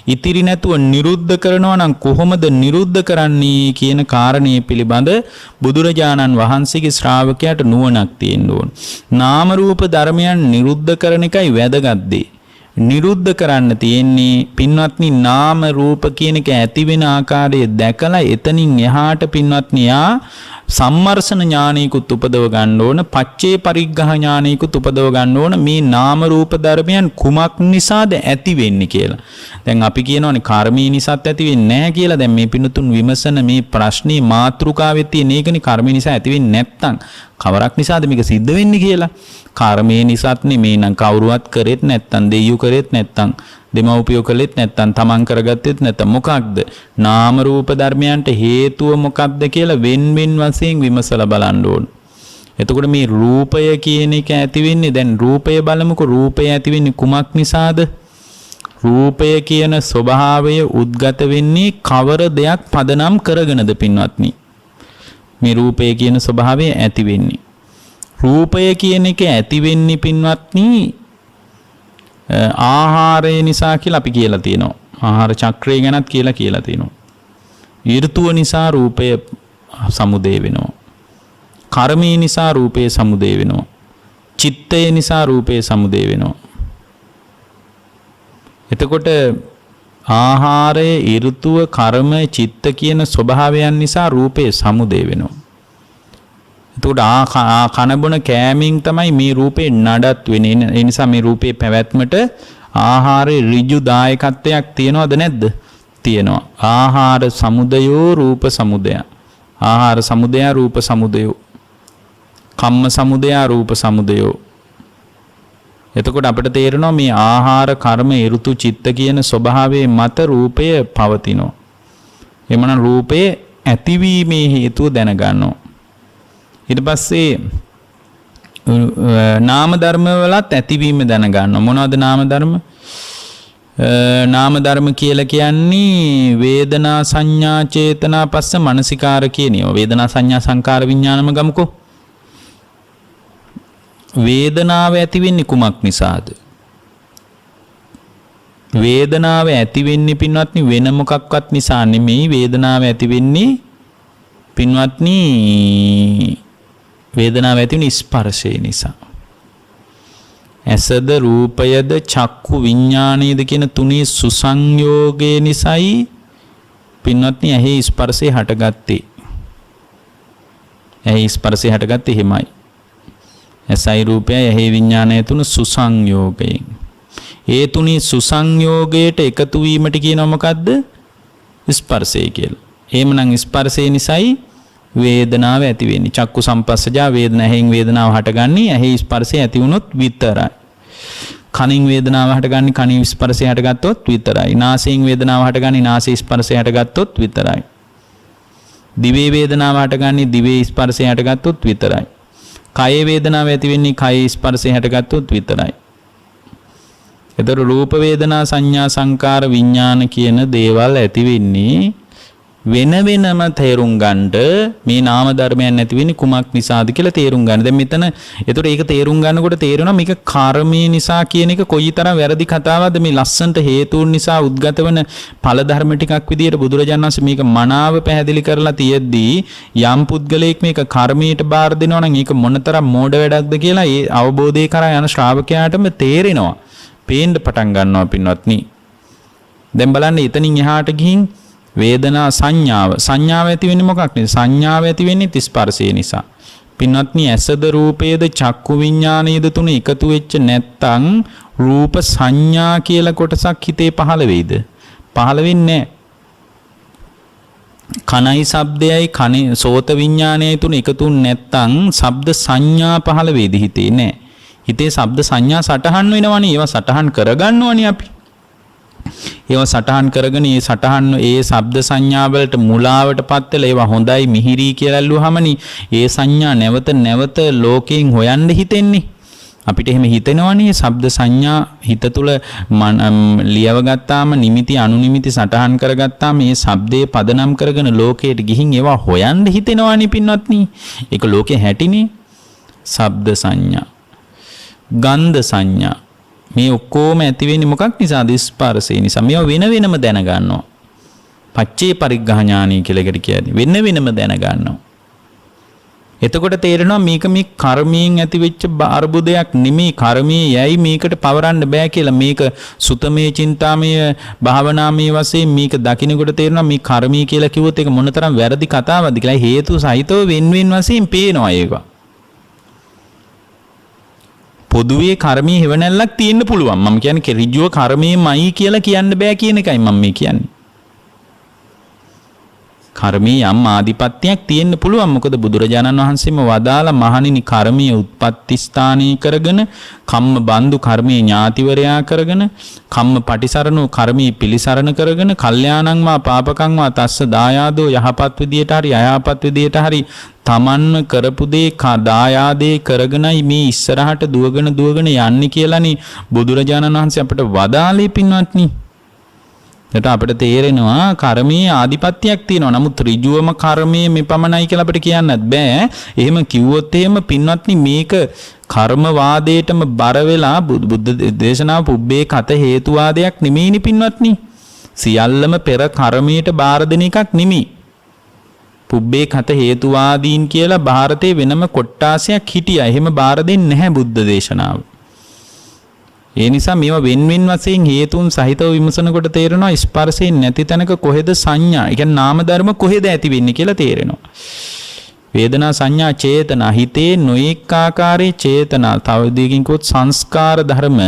ඉතිරි නැතුව නිරුද්ධ කරනවා නම් කොහොමද නිරුද්ධ කරන්නේ කියන කාරණේ පිළිබඳ බුදුරජාණන් වහන්සේගේ ශ්‍රාවකයාට නුවණක් තියෙන්න ඕන. නාම රූප ධර්මයන් නිරුද්ධ කරන එකයි වැදගත් දේ. නිරුද්ධ කරන්න තියෙන්නේ පින්වත්නි නාම රූප කියන එක ඇති වෙන ආකාරය දැකලා එතනින් එහාට පින්වත්නි සම්මර්ෂණ ඥානයකුත් උපදව ගන්න ඕන, පච්චේ පරිග්ගහ ඥානයකුත් උපදව ගන්න ඕන. මේ නාම රූප ධර්මයන් කුමක් නිසාද ඇති වෙන්නේ කියලා. දැන් අපි කියනවානේ කර්මී නිසාත් ඇති වෙන්නේ නැහැ කියලා. දැන් මේ පිනුතුන් විමසන මේ ප්‍රශ්නේ මාතෘකාවේ තියෙන එකනේ කර්මී නිසා ඇති වෙන්නේ නැත්තම් කවරක් නිසාද මේක සිද්ධ වෙන්නේ කියලා. කර්මයේ නිසාත් නෙමෙයි නම් කවුරුවත් කරෙත් නැත්තම් දෙයියෝ කරෙත් නැත්තම් දෙමව්පියෝ කළෙත් නැත්තම් තමන් කරගත්තෙත් නැත්තම් මොකක්ද නාම රූප ධර්මයන්ට හේතුව මොකක්ද කියලා වෙන් වෙන් වශයෙන් විමසලා බලන්න ඕන. එතකොට මේ රූපය කියන එක ඇති වෙන්නේ දැන් රූපය බලමුකෝ රූපය ඇති වෙන්නේ කුමක් නිසාද? රූපය කියන ස්වභාවය උද්ගත වෙන්නේ කවර දෙයක් පදනම් කරගෙනද පින්වත්නි? මේ රූපය කියන ස්වභාවය ඇති වෙන්නේ රූපය කියන එක ඇති වෙන්නේ පින්වත්නි ආහාරය නිසා කියලා අපි කියලා තියෙනවා. ආහාර චක්‍රය ගැනත් කියලා තියෙනවා. ඍතුව නිසා රූපය සමුදේ වෙනවා. කර්මය නිසා රූපය සමුදේ වෙනවා. චිත්තය නිසා රූපය සමුදේ වෙනවා. එතකොට ආහාරය, ඍතුව, කර්ම, චිත්ත කියන ස්වභාවයන් නිසා රූපය සමුදේ වෙනවා. එතකොට කනබුන කෑමෙන් තමයි මේ රූපේ නඩත් වෙන්නේ. ඒ නිසා මේ රූපේ පැවැත්මට ආහාරයේ ඍජු දායකත්වයක් තියනවද නැද්ද? තියෙනවා. ආහාර සමුදයෝ රූප සමුදය. ආහාර සමුදය රූප සමුදයෝ. කම්ම සමුදය රූප සමුදයෝ. එතකොට අපිට තේරෙනවා මේ ආහාර, කර්ම, ඍතු, චිත්ත කියන ස්වභාවයේ මත රූපය පවතිනවා. එමනම් රූපයේ ඇතිවීමේ හේතුව දැනගන්නවා. ඊට පස්සේ නාම ධර්ම වලත් ඇතිවීම දැනගන්නවා. මොනවද නාම ධර්ම? නාම ධර්ම කියලා කියන්නේ වේදනා සංඥා චේතනා පස්ස මනසිකාර කියනවා. වේදනා සංඥා සංකාර විඥානම ගමුකෝ. වේදනාව ඇති වෙන්නේ කුමක් නිසාද? වේදනාව ඇති වෙන්නේ පින්වත්නි වෙන මොකක්වත් නිසා නෙමෙයි. වේදනාව ඇති වෙන්නේ පින්වත්නි වේදනාව ඇති වෙන ස්පර්ශය නිසා. ඇසද රූපයද චක්කු විඥානයද කියන තුනේ සුසංයෝගය නිසායි පින්වත්නි ඇහි ස්පර්ශය හටගත්තේ. ඇහි ස්පර්ශය හටගත්තේ එහෙමයි. ඇසයි රූපයයි ඇහි විඥානය තුන සුසංයෝගයෙන්. ඒ තුනේ සුසංයෝගයට එකතු වීමට කියනවා මොකද්ද? ස්පර්ශය කියලා. එහෙමනම් ස්පර්ශය නිසායි වේදනාව ඇති වෙන්නේ. චක්කු සම්පස්සජා වේදනාවෙන් වේදනාව හටගන්නේ ඇහි ස්පර්ශය ඇති වුණොත් විතරයි. කනින් වේදනාව හටගන්නේ කනින් ස්පර්ශය හටගත්තොත් විතරයි. නාසයෙන් වේදනාව හටගන්නේ නාසයේ ස්පර්ශය හටගත්තොත් විතරයි. දිවේ වේදනාව හටගන්නේ දිවේ ස්පර්ශය හටගත්තොත් විතරයි. කයේ වේදනාව ඇති වෙන්නේ කයේ ස්පර්ශය හටගත්තොත් විතරයි. ඒතර රූප වේදනා සංඥා සංකාර විඥාන කියන දේවල් ඇති වෙන්නේ වෙන වෙනම තේරුම් ගන්නට මේ නාම ධර්මයන් නැති වෙන්නේ කුමක් නිසාද කියලා තේරුම් ගන්න. දැන් මෙතන ඒතර ඒක තේරුම් ගන්නකොට තේරෙනවා මේක කර්මය නිසා කියන එක කොයිතරම් වැරදි කතාවක්ද. මේ ලස්සන්ට හේතුන් නිසා උද්ගත වෙන ඵල ධර්ම ටිකක් විදියට බුදුරජාණන් වහන්සේ මේක මනාව පැහැදිලි කරලා තියෙද්දී යම් පුද්ගලයෙක් මේක කර්මයට බාර දෙනවා නම් ඒක මොනතරම් මෝඩ වැඩක්ද කියලා ඒ අවබෝධය කරා යන ශ්‍රාවකයාටම තේරෙනවා. පේන්න පටන් ගන්නවා පින්වත්නි. දැන් බලන්න එතනින් එහාට ගිහින් වේදනා සංඥාව ඇති වෙන්නේ මොකක් නිසා? සංඥාව ඇති වෙන්නේ ස්පර්ශය නිසා. පින්වත්නි ඇසද රූපයේද චක්කු විඥානයේද තුන එකතු වෙච්ච නැත්තම් රූප සංඥා කියලා කොටසක් හිතේ පහළ වෙයිද? පහළ වෙන්නේ නැහැ. කනයි ශබ්දයයි කනේ සෝත විඥානයයි තුන එකතු නැත්තම් ශබ්ද සංඥා පහළ වෙයිද? හිතේ නැහැ. හිතේ ශබ්ද සංඥා සටහන් වෙනවනේ. ඒවා සටහන් කරගන්නවනේ අපි. ඒවා සටහන් කරගෙන ඒ සටහන් ඒ ශබ්ද සංඥා වලට මුලාවටපත් වෙලා ඒවා හොඳයි මිහිරි කියලා ඇල්ලුවාමනේ ඒ සංඥා නැවත නැවත ලෝකයෙන් හොයන්න හිතෙන්නේ. අපිට එහෙම හිතෙනවනේ ශබ්ද සංඥා හිත තුල ලියව ගත්තාම නිමිති අනුනිමිති සටහන් කරගත්තාම මේ ශබ්දේ පදනම් කරගෙන ලෝකයට ගිහින් ඒවා හොයන්න හිතෙනවනේ පින්වත්නි. ඒක ලෝකේ හැටිනේ ශබ්ද සංඥා. ගන්ධ සංඥා. මේ ඔක්කොම ඇති වෙන්නේ මොකක් නිසාද? ස්පර්ශය නිසා. මේවා වෙන වෙනම දැන ගන්නවා. පච්චේ පරිග්ඝා ඥානයි කියලා එකට කියන්නේ. වෙන වෙනම දැන ගන්නවා. එතකොට තේරෙනවා මේක මේ කර්මයෙන් ඇති වෙච්ච අර්බුදයක් නෙමෙයි. කර්මයේ යයි මේකට පවරන්න බෑ කියලා. මේක සුතමේ චින්තාමය භාවනාමය වශයෙන් මේක දකින්නකොට තේරෙනවා මේ කර්මී කියලා කිව්වොත් ඒක මොනතරම් වැරදි කතාවක්ද කියලා. හේතු සහිතව වෙන වෙන වශයෙන් පේනවා ඒක. පොදුවේ කර්මයේ හේවණල්ලක් තියෙන්න පුළුවන්. මම කියන්නේ ඍජුව කර්මයේමයි කියලා කියන්න බෑ කියන එකයි මම මේ කියන්නේ. කර්මයේ යම් ආධිපත්‍යයක් තියෙන්න පුළුවන්. මොකද බුදුරජාණන් වහන්සේම වදාලා මහණෙනි කර්මයේ උත්පත්ති ස්ථානීය කරගෙන කම්ම බන්දු කර්මයේ ඥාතිවරයා කරගෙන කම්ම පටිසරණෝ කර්මයේ පිළිසරණ කරගෙන කල්යාණං වා පාපකං වා තස්ස දායාදෝ යහපත් විදියට හරි අයහපත් විදියට හරි තමන්ව කරපු දේ දායාදේ කරගෙනයි මේ ඉස්සරහට දුවගෙන යන්නේ කියලානේ බුදුරජාණන් වහන්සේ අපට වදාළේ පින්වත්නි. එතට අපිට තේරෙනවා කර්මයේ ආධිපත්‍යයක් තියෙනවා. නමුත් ඍජුවම කර්මයේ මෙපමණයි කියලා අපිට කියන්නත් බෑ. එහෙම කිව්වොත් එහෙම පින්වත්නි මේක කර්ම වාදයටම බර වෙලා බුද්ධ දේශනාව පුබ්බේ කත හේතුවාදයක් නෙමෙයිනි පින්වත්නි. සියල්ලම පෙර කර්මයට බාර දෙන එකක් නෙමෙයි. පුබ්බේ කත හේතුවාදීන් කියලා ಭಾರತේ වෙනම කොට්ටාසයක් හිටියා. එහෙම බාර දෙන්නේ නැහැ බුද්ධ දේශනාව. ඒ නිසා මේවා වෙන වෙන වශයෙන් හේතුන් සහිතව විමසනකොට තේරෙනවා ස්පර්ශයෙන් නැති තැනක කොහෙද සංඥා, ඒ කියන්නේ නාම ධර්ම කොහෙද ඇති වෙන්නේ කියලා තේරෙනවා. වේදනා සංඥා චේතනා හිතේ නොඑක ආකාරයේ චේතනා, තව දෙයකින් කිව්වොත් සංස්කාර ධර්ම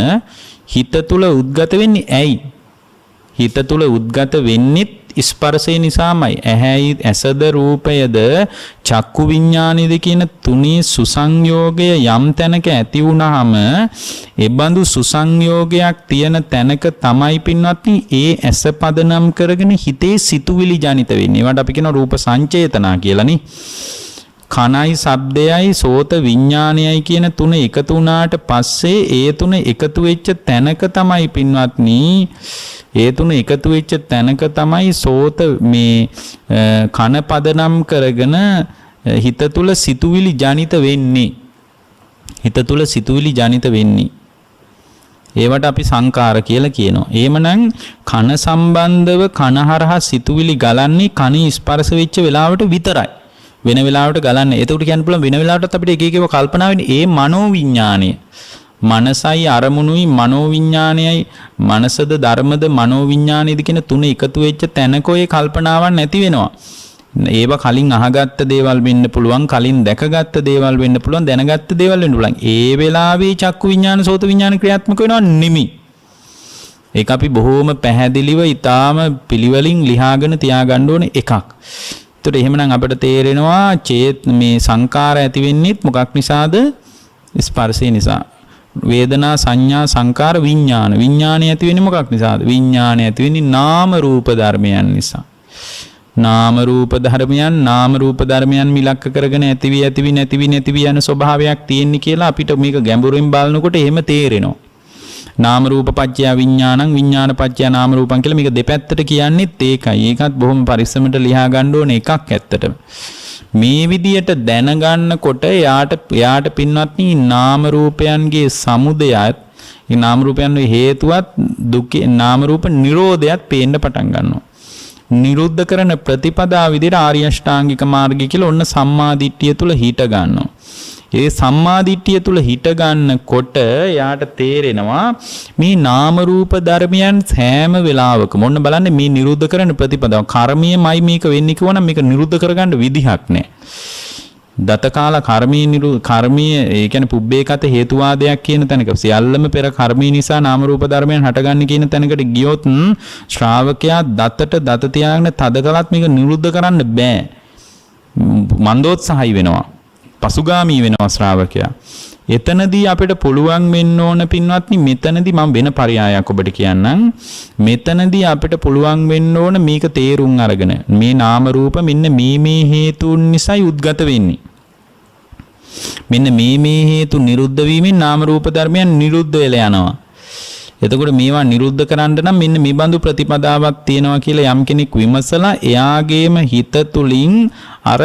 හිත තුල උද්ගත වෙන්නේ ඇයි? හිත තුල උද්ගත වෙන්නේ ස්පර්ශය නිසාමයි. ඇහැයි ඇසද රූපයද චක්කු විඥානෙද කියන තුනේ සුසංයෝගය යම් තැනක ඇති වුණාම ඒ බඳු සුසංයෝගයක් තියෙන තැනක තමයි පින්වත්නි ඒ ඇස පදනම් කරගෙන හිතේ සිතුවිලි ජනිත වෙන්නේ. ඒවට අපි කියන රූප සංචේතනා කියලානේ. කනයි ශබ්දයයි සෝත විඥානයයි කියන තුන එකතු වුණාට පස්සේ ඒ තුන එකතු වෙච්ච තැනක තමයි පින්වත්නි ඒ තුන එකතු වෙච්ච තැනක තමයි සෝත මේ කන පදනම් කරගෙන හිත තුල සිතුවිලි ජනිත වෙන්නේ. හිත තුල සිතුවිලි ජනිත වෙන්නේ. ඒවට අපි සංකාර කියලා කියනවා. එහෙමනම් කන සම්බන්ධව කන හරහා සිතුවිලි ගලන්නේ කනේ ස්පර්ශ වෙච්ච වෙලාවට විතරයි. වෙන වෙලාවට ගලන්නේ. ඒකට කියන්න පුළුවන් වෙන වෙලාවටත් අපිට එක එකව කල්පනා වෙන්නේ ඒ මනෝවිඥාණය. මනසයි අරමුණුයි මනෝවිඥානයයි මනසද ධර්මද මනෝවිඥානයද කියන තුන එකතු වෙච්ච තැනක ඔය කල්පනාවක් නැති වෙනවා. ඒව කලින් අහගත්ත දේවල් වෙන්න පුළුවන්, කලින් දැකගත්ත දේවල් වෙන්න පුළුවන්, දැනගත්ත දේවල් වෙන්න පුළුවන්. ඒ වෙලාවේ චක්කු විඥාන සෝත විඥාන ක්‍රියාත්මක වෙනව නෙමෙයි. ඒක අපි බොහොම පැහැදිලිව ඊටාම පිළිවෙලින් ලියාගෙන තියාගන්න ඕනේ එකක්. ඒතකොට එහෙමනම් අපිට තේරෙනවා මේ සංකාර ඇති වෙන්නේ මොකක් නිසාද? ස්පර්ශය නිසා. වේදනා සංඥා සංකාර විඥාන. විඥානය ඇති වෙන්නේ මොකක් නිසාද? විඥානය ඇති වෙන්නේ නාම රූප ධර්මයන් නිසා. නාම රූප ධර්මයන් මිලක්ක කරගෙන ඇතිවි නැතිවි යන ස්වභාවයක් තියෙන්නේ කියලා අපිට මේක ගැඹුරින් බලනකොට එහෙම තේරෙනවා. නාම රූප පත්‍ය විඥානං විඥාන පත්‍ය නාම රූපං කියලා මේක දෙපැත්තට කියන්නේත් ඒකයි. ඒකත් බොහොම පරිස්සමට ලියා ගන්න ඕනේ එකක් ඇත්තටම. මේ විදියට දැනගන්නකොට යාට පින්වත්නි නාම රූපයන්ගේ සමුදයත් ඒ නාම රූපයන්ගේ හේතුවත් දුකේ නාම රූප නිරෝධයත් පේන්න පටන් ගන්නවා. නිරුද්ධ කරන ප්‍රතිපදා විදිහට ආර්ය අෂ්ටාංගික මාර්ගය කියලා ඔන්න සම්මා දිට්ඨිය තුල හිට ගන්නවා. ඒ සම්මා දිට්ඨිය තුල හිට ගන්නකොට යාට තේරෙනවා මේ නාම රූප ධර්මයන් හැම වෙලාවකම ඔන්න බලන්න මේ නිරුද්ධ කරන ප්‍රතිපදාව කර්මයේමයි මේක වෙන්නේ කියවනම් මේක නිරුද්ධ කරගන්න විදිහක් නැහැ. දතකාල කර්මීය ඒ කියන්නේ පුබ්බේකත හේතුවාදයක් කියන තැනක සියල්ලම පෙර කර්මී නිසා නාම රූප ධර්මයන් හටගන්නේ කියන තැනකට ගියොත් ශ්‍රාවකයා දත තියාගෙන තද කලත් මේක නිරුද්ධ කරන්න බෑ. මන්දෝත්සහයි වෙනවා. පසුගාමී වෙනවා ශ්‍රාවකයා. එතනදී අපිට පුළුවන් වෙන්න ඕන පින්වත්නි මෙතනදී මම වෙන පරයයක් ඔබට කියන්නම්. මෙතනදී අපිට පුළුවන් වෙන්න ඕන මේක තේරුම් අරගෙන මේ නාම රූප මෙන්න මේ හේතුන් නිසායි උද්ගත වෙන්නේ. මෙන්න මේ හේතු නිරුද්ධ වීමෙන් නාම රූප ධර්මයන් නිරුද්ධ වෙලා යනවා. එතකොට මේවා නිරුද්ධ කරන්න නම් මෙන්න මේ බඳු ප්‍රතිපදාවක් තියෙනවා කියලා යම් කෙනෙක් විමසලා එයාගේම හිත තුලින් අර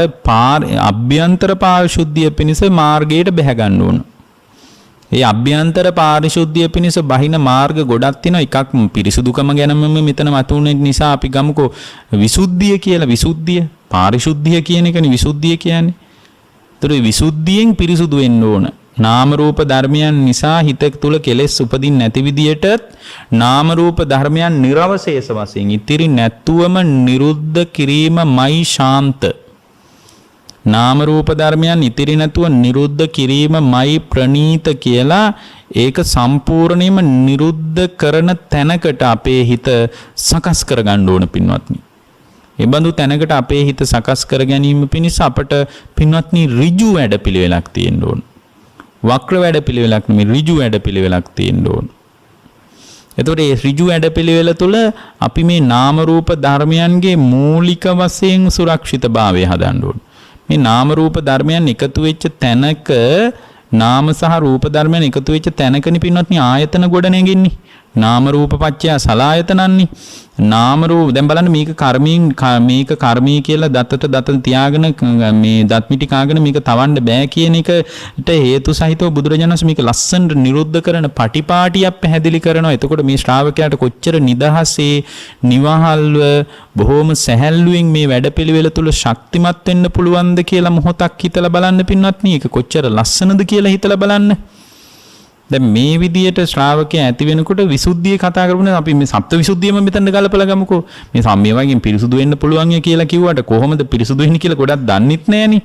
අභ්‍යන්තර පාරිශුද්ධිය පිණිස මාර්ගයට බැහැ ගන්න ඕන. ඒ අභ්‍යන්තර පාරිශුද්ධිය පිණිස බහින මාර්ග ගොඩක් තියෙනවා. එකක් පිරිසුදුකම ගැනම මෙතන මතුවෙන නිසා අපි ගමුකෝ විසුද්ධිය කියලා. විසුද්ධිය පාරිශුද්ධිය කියන එකනේ විසුද්ධිය කියන්නේ. ඒතර විසුද්ධියෙන් පිරිසුදු වෙන්න ඕන. නාම රූප ධර්මයන් නිසා හිත තුළ කෙලෙස් උපදින්න නැති විදියටත් නාම රූප ධර්මයන් නිර්වශේෂ වශයෙන් ඉතිරි නැත්තුවම නිරුද්ධ කිරීමයි ශාන්ත. නාම රූප ධර්මයන් ඉතිරි නැතුව නිරුද්ධ කිරීමයි ප්‍රණීත කියලා ඒක සම්පූර්ණයෙන්ම නිරුද්ධ කරන තැනකට අපේ හිත සකස් කරගන්න ඕන පින්වත්නි. ඒ බඳු තැනකට අපේ හිත සකස් කර ගැනීම පිණිස අපට පින්වත්නි ඍජු වැඩපිළිවෙලක් තියෙන්න ඕන. වක්‍ර වැඩපිළිවෙලක් නෙමෙයි ඍජු වැඩපිළිවෙලක් තියෙන්න ඕන. එතකොට මේ ඍජු වැඩපිළිවෙල තුළ අපි මේ නාම රූප ධර්මයන්ගේ මූලික වශයෙන් සුරක්ෂිතභාවය හදන්න ඕන. මේ නාම රූප ධර්මයන් එකතු වෙච්ච තැනක නාම සහ රූප ධර්මයන් එකතු වෙච්ච තැනකනි පින්වත්නි ආයතන ගොඩ නැගෙන්නේ. නාම රූප පත්‍ය සලආයතනන්නේ. නාම රූප දැන් බලන්න මේක කර්මී කියලා දතට තියාගෙන මේ දත් මිටි කාගෙන මේක තවන්න බෑ කියන එකට හේතු සහිතව බුදුරජාණන් වහන්සේ මේක ලස්සනට නිරුද්ධ කරන පටිපාටියක් පැහැදිලි කරනවා. එතකොට මේ ශ්‍රාවකයාට කොච්චර නිදහසේ නිවහල්ව බොහොම සැහැල්ලුවෙන් මේ වැඩපිළිවෙල තුල ශක්තිමත් වෙන්න පුළුවන්ද කියලා මොහොතක් හිතලා බලන්න පින්වත්නි. ඒක කොච්චර ලස්සනද කියලා හිතලා බලන්න. දැන් මේ විදියට ශ්‍රාවකයා ඇති වෙනකොට විසුද්ධිය කතා කරමුනේ අපි මේ සප්ත විසුද්ධියම මෙතන ගලපලා ගමුකෝ. මේ සම්මිය වගේ පිරිසුදු වෙන්න පුළුවන් කියලා කිව්වට කොහොමද පිරිසුදු වෙන්නේ කියලා ගොඩක් දන්නෙත් නෑනේ.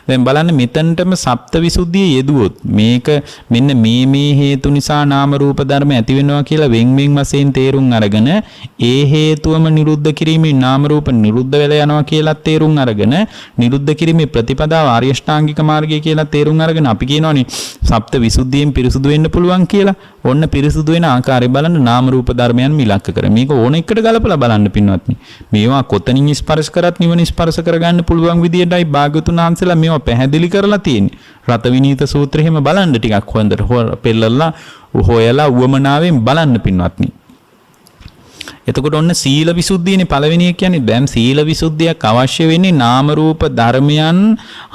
දැන් බලන්න මෙතනටම සප්ත විසුද්ධිය යෙදුවොත් මේක මෙන්න මේ හේතු නිසා නාම රූප ධර්ම ඇති වෙනවා කියලා වෙන් වශයෙන් තේරුම් අරගෙන ඒ හේතුවම නිරුද්ධ කිරීමෙන් නාම රූප නිරුද්ධ වෙලා යනවා කියලා තේරුම් අරගෙන නිරුද්ධ කිරීමේ ප්‍රතිපදාව ආර්ය ශ්‍රාංගික මාර්ගය කියලා තේරුම් අරගෙන අපි කියනවානේ සප්ත විසුද්ධියෙන් පිරිසුදු වෙන්න පුළුවන් කියලා. ඔන්න පිරිසුදු වෙන ආකාරය බලන්න නාම රූප ධර්මයන් මිලක්ක කර. මේක ඕන එකට ගලපලා බලන්න පින්වත්නි. මේවා කොතනින් ස්පර්ශ කරත් නිවන ස්පර්ශ කරගන්න පුළුවන් විදියටයි භාග්‍යවතුන් වහන්සේලා මේවා පැහැදිලි කරලා තියෙන්නේ. රත විනීත සූත්‍රය එහෙම බලන්න ටිකක් හොඳට පෙළලා හොයලා උවමනාවෙන් බලන්න පින්වත්නි. එතකොට ඔන්න සීල විසුද්ධියනේ පළවෙනි එක කියන්නේ. දැන් සීල විසුද්ධියක් අවශ්‍ය වෙන්නේ නාම රූප ධර්මයන්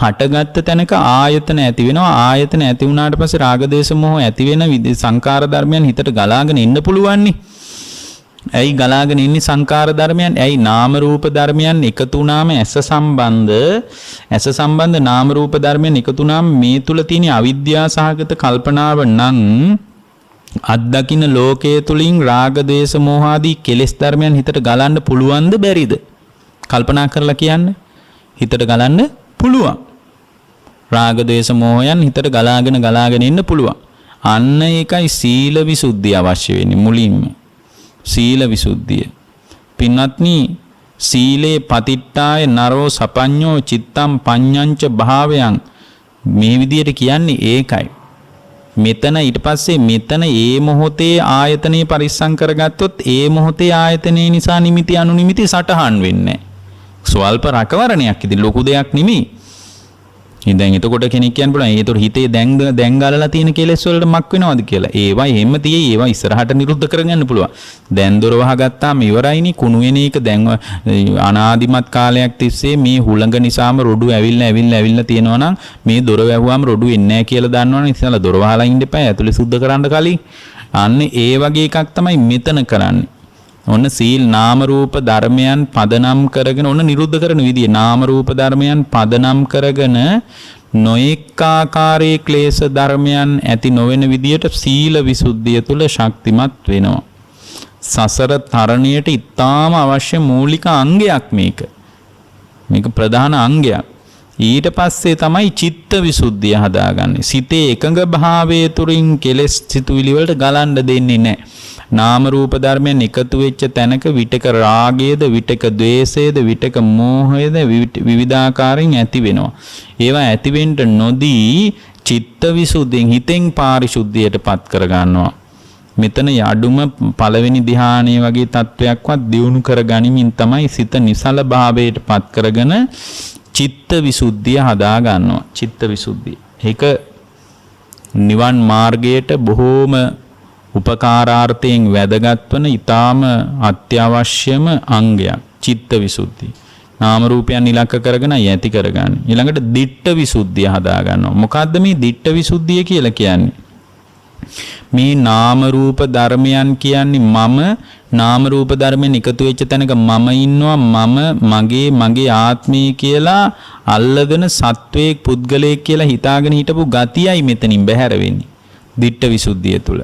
හටගත්ත තැනක ආයතන ඇති වෙනවා. ආයතන ඇති වුණාට පස්සේ රාග දේශ මොහ ඇති වෙන සංකාර ධර්මයන් හිතට ගලාගෙන ඉන්න පුළුවන්නේ. ඇයි ගලාගෙන ඉන්නේ සංකාර ධර්මයන්? ඇයි නාම රූප ධර්මයන් එකතු වුණාම ඇස සම්බන්ධ නාම රූප ධර්මයන් එකතු වුණාම මේ තුල තියෙන අවිද්‍යා සහගත කල්පනාව නම් අත්දකින්න ලෝකයේ තුලින් රාග දේශ මොහ ආදී කෙලෙස් ධර්මයන් හිතට ගලන්න පුළුවන්ද බැරිද? කල්පනා කරලා කියන්න. හිතට ගලන්න පුළුවන්. රාග දේශ මොහයන් හිතට ගලාගෙන ඉන්න පුළුවන්. අන්න ඒකයි සීල විසුද්ධිය අවශ්‍ය වෙන්නේ මුලින්ම. සීල විසුද්ධිය. පින්වත්නි සීලේ පතිට්ඨාය නරෝ සපඤ්ඤෝ චිත්තම් පඤ්ඤංච භාවයන් මේ විදියට කියන්නේ ඒකයි. මෙතන ඊට පස්සේ මෙතන ඒ මොහොතේ ආයතනේ පරිස්සම් කරගත්තොත් ඒ මොහොතේ ආයතනේ නිසා නිමිති අනුනිමිති සටහන් වෙන්නේ නැහැ. ස්වල්ප රකවරණයක් ඉතින් ලොකු දෙයක් නෙමෙයි. ඉතින් එතකොට කෙනෙක් කියන්න පුළුවන් ඒතර හිතේ දැන් ගලලා තියෙන කෙලෙස් වලට මක් වෙනවද කියලා. ඒවා එහෙම තියෙයි. ඒවා ඉස්සරහට නිරුද්ධ කරගන්න පුළුවන්. දැන් දොර වහගත්තාම ඉවරයිනේ. කුණු වෙන එක දැන් අනාදිමත් කාලයක් තිස්සේ මේ හුළඟ නිසාම රොඩු ඇවිල්ලා තියෙනවා නම් මේ දොර වැහුවාම රොඩු එන්නේ නැහැ කියලා දන්නවනේ. ඉතින්ලා දොර වහලා ඉන්න එපා. ඇතුලේ සුද්ධ කරන්න කලින්. අන්න ඒ වගේ එකක් තමයි මෙතන කරන්නේ. ඔන්න සීල් නාම රූප ධර්මයන් පදනම් කරගෙන ඔන්න නිරුද්ධ කරන විදිය නාම රූප ධර්මයන් පදනම් කරගෙන නොඑක ආකාරයේ ක්ලේශ ධර්මයන් ඇති නොවන විදියට සීල විසුද්ධිය තුල ශක්තිමත් වෙනවා. සසර තරණයට ඉතාම අවශ්‍ය මූලික අංගයක් මේක. මේක ප්‍රධාන අංගයක්. ඊට පස්සේ තමයි චිත්ත විසුද්ධිය හදාගන්නේ. සිතේ එකඟ භාවයේ තුරින් කෙලෙස් සිතුවිලි වලට ගලන්න දෙන්නේ නැහැ. නාම රූප ධර්මයන් එකතු වෙච්ච තැනක විටක රාගයේද විටක ද්වේෂයේද විටක මෝහයේද විවිධාකාරයෙන් ඇති වෙනවා. ඒවා ඇති වෙන්න නොදී චිත්ත විසුද්ධියෙන් හිතෙන් පාරිශුද්ධියටපත් කර ගන්නවා. මෙතන යඩුම පළවෙනි ධ්‍යානයේ වගේ තත්වයක්වත් දියුණු කර ගනිමින් තමයි සිත නිසල භාවයටපත් කරගෙන චිත්ත විසුද්ධිය හදා ගන්නවා. චිත්ත විසුද්ධිය. ඒක නිවන් මාර්ගයට බොහෝම උපකාරාර්ථයෙන් වැදගත් වන ඊටාම අත්‍යවශ්‍යම අංගයක් චිත්ත විසුද්ධිය. නාම රූපයන් ඉලක්ක කරගෙන යැති කරගන්න. ඊළඟට දිට්ඨ විසුද්ධිය හදා ගන්නවා. මොකද්ද මේ දිට්ඨ විසුද්ධිය කියලා කියන්නේ? මේ නාම රූප ධර්මයන් කියන්නේ මම නාම රූප ධර්මෙන් එකතු වෙච්ච තැනක මම ඉන්නවා මගේ ආත්මය කියලා අල්ලගෙන සත්වයේ පුද්ගලයෙක් කියලා හිතාගෙන හිටපු ගතියයි මෙතනින් බැහැර වෙන්නේ. දිට්ඨ විසුද්ධිය තුල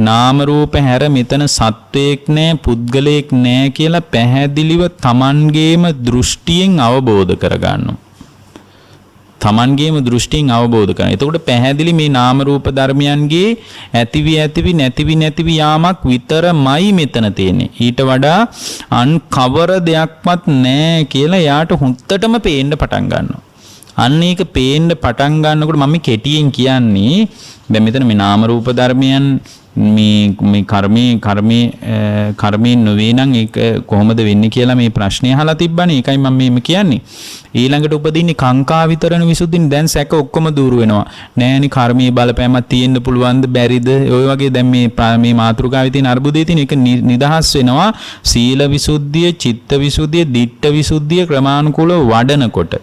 නාම රූප හැර මෙතන සත්වයක් නෑ පුද්ගලයෙක් නෑ කියලා පැහැදිලිව Tamanගේම දෘෂ්ටියෙන් අවබෝධ කරගන්නවා. තමන්ගේම දෘෂ්ටියෙන් අවබෝධ කරගන්න. එතකොට පැහැදිලි මේ නාම රූප ධර්මයන්ගේ ඇතිවි නැතිවි යාමක් විතරමයි මෙතන තියෙන්නේ. ඊට වඩා අන් කවර දෙයක්වත් නැහැ කියලා යාට හුත්තටම පේන්න පටන් ගන්නවා. අන්න ඒක පේන්න පටන් ගන්නකොට මම කෙටියෙන් කියන්නේ දැන් මෙතන මේ නාම රූප ධර්මයන් මේ කර්මයෙන් නොවේ නම් ඒක කොහොමද වෙන්නේ කියලා මේ ප්‍රශ්නේ අහලා තිබ්බනේ. ඒකයි මම මේ කියන්නේ. ඊළඟට උපදින්නේ කාංකා විතරණ විසුද්ධින් දැන් සැක ඔක්කොම දූර වෙනවා. නෑනේ කර්මයේ බලපෑමක් තියෙන්න පුළුවන්ද බැරිද? ඔය වගේ දැන් මේ මාතෘකාවේ තියෙන අර්බුදයේ තියෙන එක නිදහස් වෙනවා. සීල විසුද්ධිය, චිත්ත විසුද්ධිය, දිට්ඨ විසුද්ධිය ක්‍රමානුකූලව වඩනකොට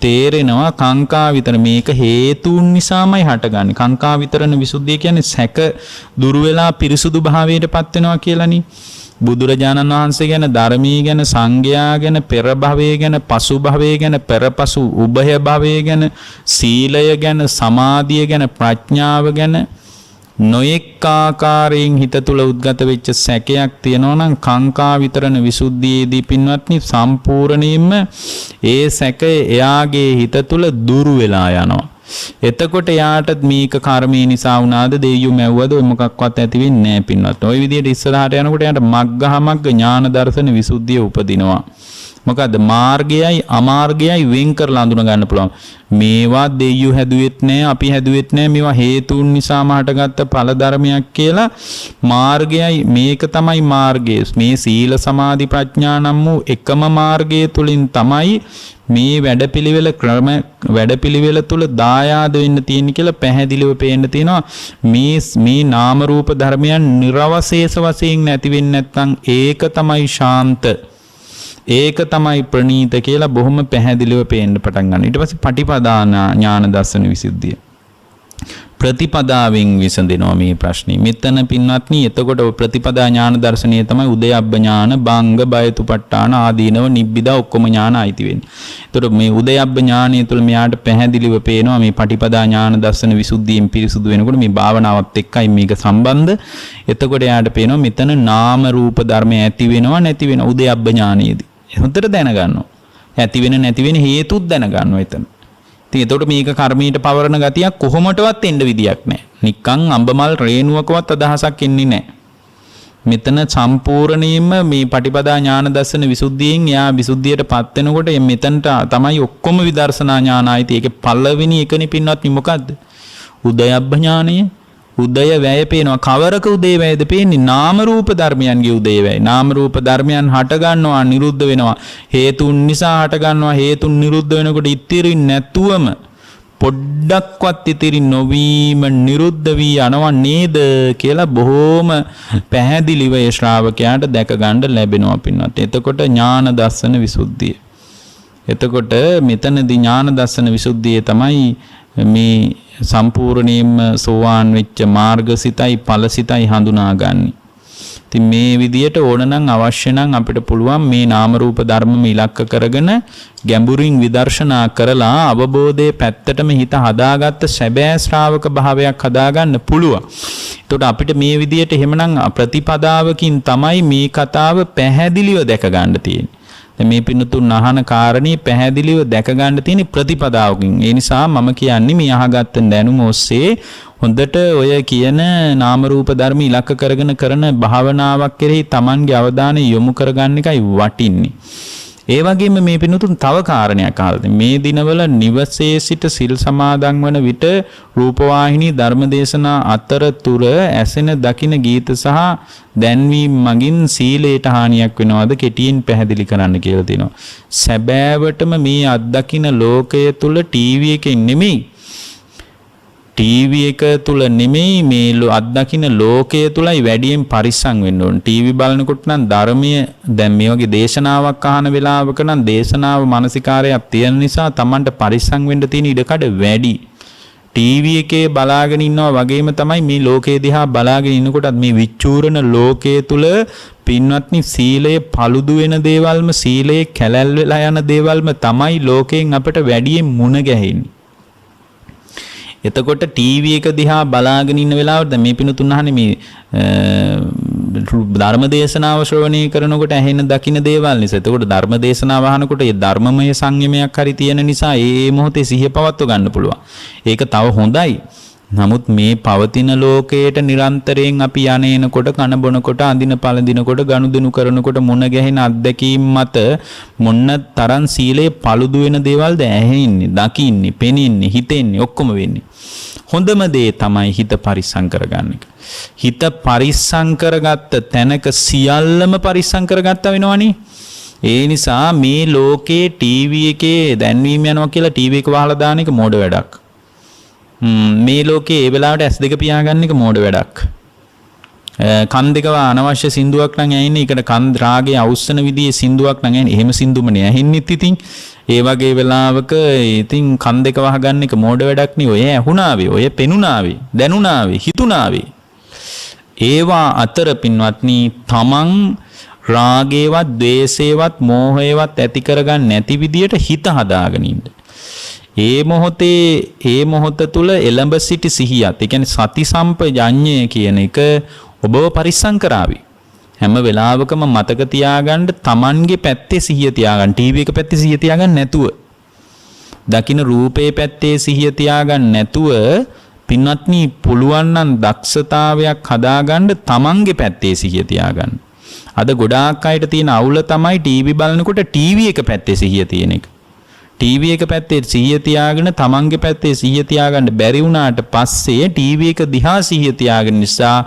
තේරෙනවා කාංකා විතර මේක හේතුන් නිසාමයි හටගන්නේ. කාංකා විතරන විසුද්ධිය කියන්නේ සැක දුරු වෙලා පිරිසුදු භාවයටපත් වෙනවා කියලානේ. බුදුරජාණන් වහන්සේ ගැන, ධර්මී ගැන, සංඝයා ගැන, පෙර භවයේ ගැන, පසු භවයේ ගැන, පෙරපසු උභය භවයේ ගැන, සීලය ගැන, සමාධිය ගැන, ප්‍රඥාව ගැන නොඑක ආකාරයෙන් හිත තුල උද්ගත වෙච්ච සැකයක් තියෙනවා නම් කාංකා විතරන විසුද්ධියේදී පින්වත්නි සම්පූර්ණයෙන්ම ඒ සැකය එයාගේ හිත තුල දුරු වෙලා යනවා. එතකොට යාට මේක කර්මය නිසා වුණාද දෙයියෝ මැව්වද ඔය මොකක්වත් ඇති වෙන්නේ නැහැ පින්වත්. ওই විදිහට ඉස්සරහට යනකොට යාට මග්ගහමග්ග ඥාන දර්ශන විසුද්ධිය උපදිනවා. මොකද්ද මාර්ගයයි අමාර්ගයයි වෙන් කරලා අඳුන ගන්න පුළුවන්. මේවා දෙයියෝ හැදුවෙත් නැහැ අපි හැදුවෙත් නැහැ මේවා හේතුන් නිසාම හටගත්ත ඵල ධර්මයක් කියලා මාර්ගයයි මේක තමයි මාර්ගය. මේ සීල සමාධි ප්‍රඥා නම් වූ එකම මාර්ගය තුලින් තමයි මේ වැඩපිළිවෙල තුල දායාද වෙන්න තියෙන කියලා පැහැදිලිව පේන්න තියෙනවා. මේ නාම රූප ධර්මයන් නිර්වශේෂ වශයෙන් නැති වෙන්නේ නැත්නම් ඒක තමයි ශාන්ත ඒක තමයි ප්‍රණීත කියලා බොහොම පැහැදිලිව පේන්න පටන් ගන්නවා. ඊට පස්සේ පටිපදා ඥාන දර්ශන විසුද්ධිය. ප්‍රතිපදාවෙන් විසඳෙනවා මේ ප්‍රශ්නේ. මෙතන පින්වත්නි එතකොට ප්‍රතිපදා ඥාන දර්ශනීය තමයි උදයබ්බ ඥාන, බංග, බයතුපට්ඨාන, ආදීනව, නිබ්බිදා ඔක්කොම ඥාන අයිති වෙන්නේ. එතකොට මේ උදයබ්බ ඥානය තුළ මෙයාට පැහැදිලිව පේනවා මේ පටිපදා ඥාන දර්ශන විසුද්ධියෙන් පිරිසුදු වෙනකොට මේ භාවනාවත් එක්කයි මේක සම්බන්ධ. එතකොට එයාට පේනවා මෙතන නාම රූප ධර්ම ඇති වෙනවා නැති වෙනවා උදයබ්බ ඥානයේදී. හොඳට දැනගන්නවා. ඇති වෙන නැති වෙන හේතුත් දැනගන්නවා එතන. ඉතින් එතකොට මේක කර්මයට පවරන ගතියක් කොහොමටවත් එන්න විදියක් නැහැ. නිකන් අඹමල් රේණුවකවත් අදහසක් එන්නේ නැහැ. මෙතන සම්පූර්ණයෙන්ම මේ පටිපදා ඥාන දර්ශන විසුද්ධියෙන් එයා විසුද්ධියටපත් වෙනකොට මෙතනට තමයි ඔක්කොම විදර්ශනා ඥාන ආйти. ඒකේ පළවෙනි එකනේ පින්වත්නි මොකද්ද? උදයබ්බ ඥානය. උදය වැය පේනවා. කවරක උදේ වැයද පේන්නේ? නාම රූප ධර්මයන්ගේ උදේ වැය. නාම රූප ධර්මයන් හට ගන්නවා නිරුද්ධ වෙනවා. හේතුන් නිසා හට ගන්නවා. හේතුන් නිරුද්ධ වෙනකොට ඉතිරි නැතුවම පොඩ්ඩක්වත් ඉතිරි නොවීම නිරුද්ධ වී යනවා නේද කියලා බොහෝම පැහැදිලිව ඒ ශ්‍රාවකයාට දැක ගන්න ලැබෙනවා පින්වත්. එතකොට ඥාන දර්ශන විසුද්ධිය. එතකොට මෙතනදී ඥාන දර්ශන විසුද්ධිය තමයි මේ සම්පූර්ණයෙන්ම සෝවාන් වෙච්ච මාර්ගසිතයි ඵලසිතයි හඳුනාගන්නේ. ඉතින් මේ විදියට ඕනනම් අවශ්‍ය නම් අපිට පුළුවන් මේ නාම රූප ධර්මම ඉලක්ක කරගෙන ගැඹුරින් විදර්ශනා කරලා අවබෝධයේ පැත්තටම හිත හදාගත්ත සැබෑ ශ්‍රාවක භාවයක් හදාගන්න පුළුවන්. එතකොට අපිට මේ විදියට එහෙමනම් ප්‍රතිපදාවකින් තමයි මේ කතාව පැහැදිලිව දැක ගන්න තියෙන්නේ. මේ පින්නතුන් අහන කාරණේ පැහැදිලිව දැක ගන්න තියෙන ප්‍රතිපදාවකින්. ඒ නිසා මම කියන්නේ මේ අහගත්ත දැනුම ඔස්සේ හොඳට ඔය කියන නාම රූප ධර්ම ඉලක්ක කරගෙන කරන භාවනාවක් කෙරෙහි Tamanගේ අවධානය යොමු කරගන්න එකයි වටින්නේ. ඒ වගේම මේ පින්නතුන් තව කාරණයක් අහලා මේ දිනවල නිවසේ සිට සිල් සමාදන් වන විට රූපවාහිනී ධර්මදේශනා අතරතුර ඇසෙන දකින ගීත සහ දැන්වීම මගින් සීලයට හානියක් වෙනවද කෙටියෙන් පැහැදිලි කරන්න කියලා තියෙනවා. සැබෑවටම මේ අත්දකින ලෝකය තුල ටීවී එකෙන් නෙමෙයි ටීවී එක තුල නෙමෙයි මේ අත්දකින්න ලෝකයේ තුලයි වැඩියෙන් පරිස්සම් වෙන්න ඕන. ටීවී බලනකොට නම් ධර්මයේ දැන් මේ වගේ දේශනාවක් අහන වෙලාවක නම් දේශනාව මානසිකාරයක් තියෙන නිසා Tamanට පරිස්සම් වෙන්න තියෙන ඉඩකඩ වැඩි. ටීවී එකේ බලාගෙන ඉන්නවා වගේම තමයි මේ ලෝකයේ දිහා බලාගෙන ඉන්නකොටත් මේ විචූරණ ලෝකයේ තුල පින්වත්නි සීලය paludu වෙන දේවල්ම සීලයේ කැලැල් වෙලා යන දේවල්ම තමයි ලෝකයෙන් අපිට වැඩියෙන් මුණ ගැහෙන්නේ. එතකොට ටීවී එක දිහා බලාගෙන ඉන්න වෙලාවට මේ පිනුතුන් අහන්නේ මේ ධර්ම දේශනාව ශ්‍රවණය කරනකොට ඇහෙන දකින්න දේවල් නිසා. එතකොට ධර්ම දේශනාව අහනකොට ඒ ධර්මමය සංයමයක් හරි තියෙන නිසා ඒ මොහොතේ සිහිය පවත්ව ගන්න පුළුවන්. ඒක තව හොඳයි. නමුත් මේ පවතින ලෝකයට නිරන්තරයෙන් අපි යන්නේනකොට කන බොනකොට අඳින පළඳිනකොට ගනුදෙනු කරනකොට මුණ ගැහෙන අත්දැකීම් මත මොන්න තරම් සීලේ paludu වෙන දේවල්ද ඇහෙන්නේ, දකින්නේ, පෙනෙන්නේ, හිතෙන්නේ ඔක්කොම වෙන්නේ. හොඳම දේ තමයි හිත පරිස්සම් කරගන්න එක. හිත පරිස්සම් කරගත්ත තැනක සියල්ලම පරිස්සම් කරගත්තා වෙනවනේ. ඒ නිසා මේ ලෝකේ ටීවී එකේ දැන්වීම යනවා කියලා ටීවී එක වහලා දාන එක මෝඩ වැඩක්. මේ ලෝකේ ඒ වෙලාවට S2 පියාගන්න එක මෝඩ වැඩක්. කන් දෙකව අනවශ්‍ය සින්දුවක් නම් ඇහෙන්නේ. ඒකට කන් රාගේ අවුස්සන විදිහේ සින්දුවක් නම් ඇහෙන්නේ. එහෙම සින්දුමනේ ඇහෙන්නෙත් ඉතින්. ඒ වගේ වෙලාවක ඉතින් කන් දෙක වහගන්න එක මෝඩ වැඩක් නේ. ඔය ඇහුණාවේ, ඔය පෙනුණාවේ, දැනුණාවේ, හිතුණාවේ. ඒවා අතර පින්වත්නි තමන් රාගේවත්, ද්වේෂේවත්, මෝහේවත් ඇති කරගන්න නැති විදියට හිත හදාගෙන ඉන්න. ඒ මොහොත තුල එළඹ සිටි සිහියත්, ඒ කියන්නේ සති සම්පජඤ්ඤය කියන එක ඔබව පරිස්සම් කරાવી. හැම වෙලාවකම මතක තියාගන්න තමන්ගේ පැත්තේ සිහිය තියාගන්න. ටීවී එක පැත්තේ සිහිය තියාගන්න නැතුව, දකින්න රූපේ පැත්තේ සිහිය තියාගන්න නැතුව පින්වත්නි පුළුවන් නම් දක්ෂතාවයක් හදාගන්න තමන්ගේ පැත්තේ සිහිය තියාගන්න. අද ගොඩාක් අයට තියෙන අවුල තමයි ටීවී බලනකොට ටීවී එක පැත්තේ සිහිය තියෙන එක. ටීවී එක පැත්තේ සිහිය තියාගෙන තමන්ගේ පැත්තේ සිහිය තියාගන්න බැරි වුණාට පස්සේ ටීවී එක දිහා සිහිය තියාගෙන නිසා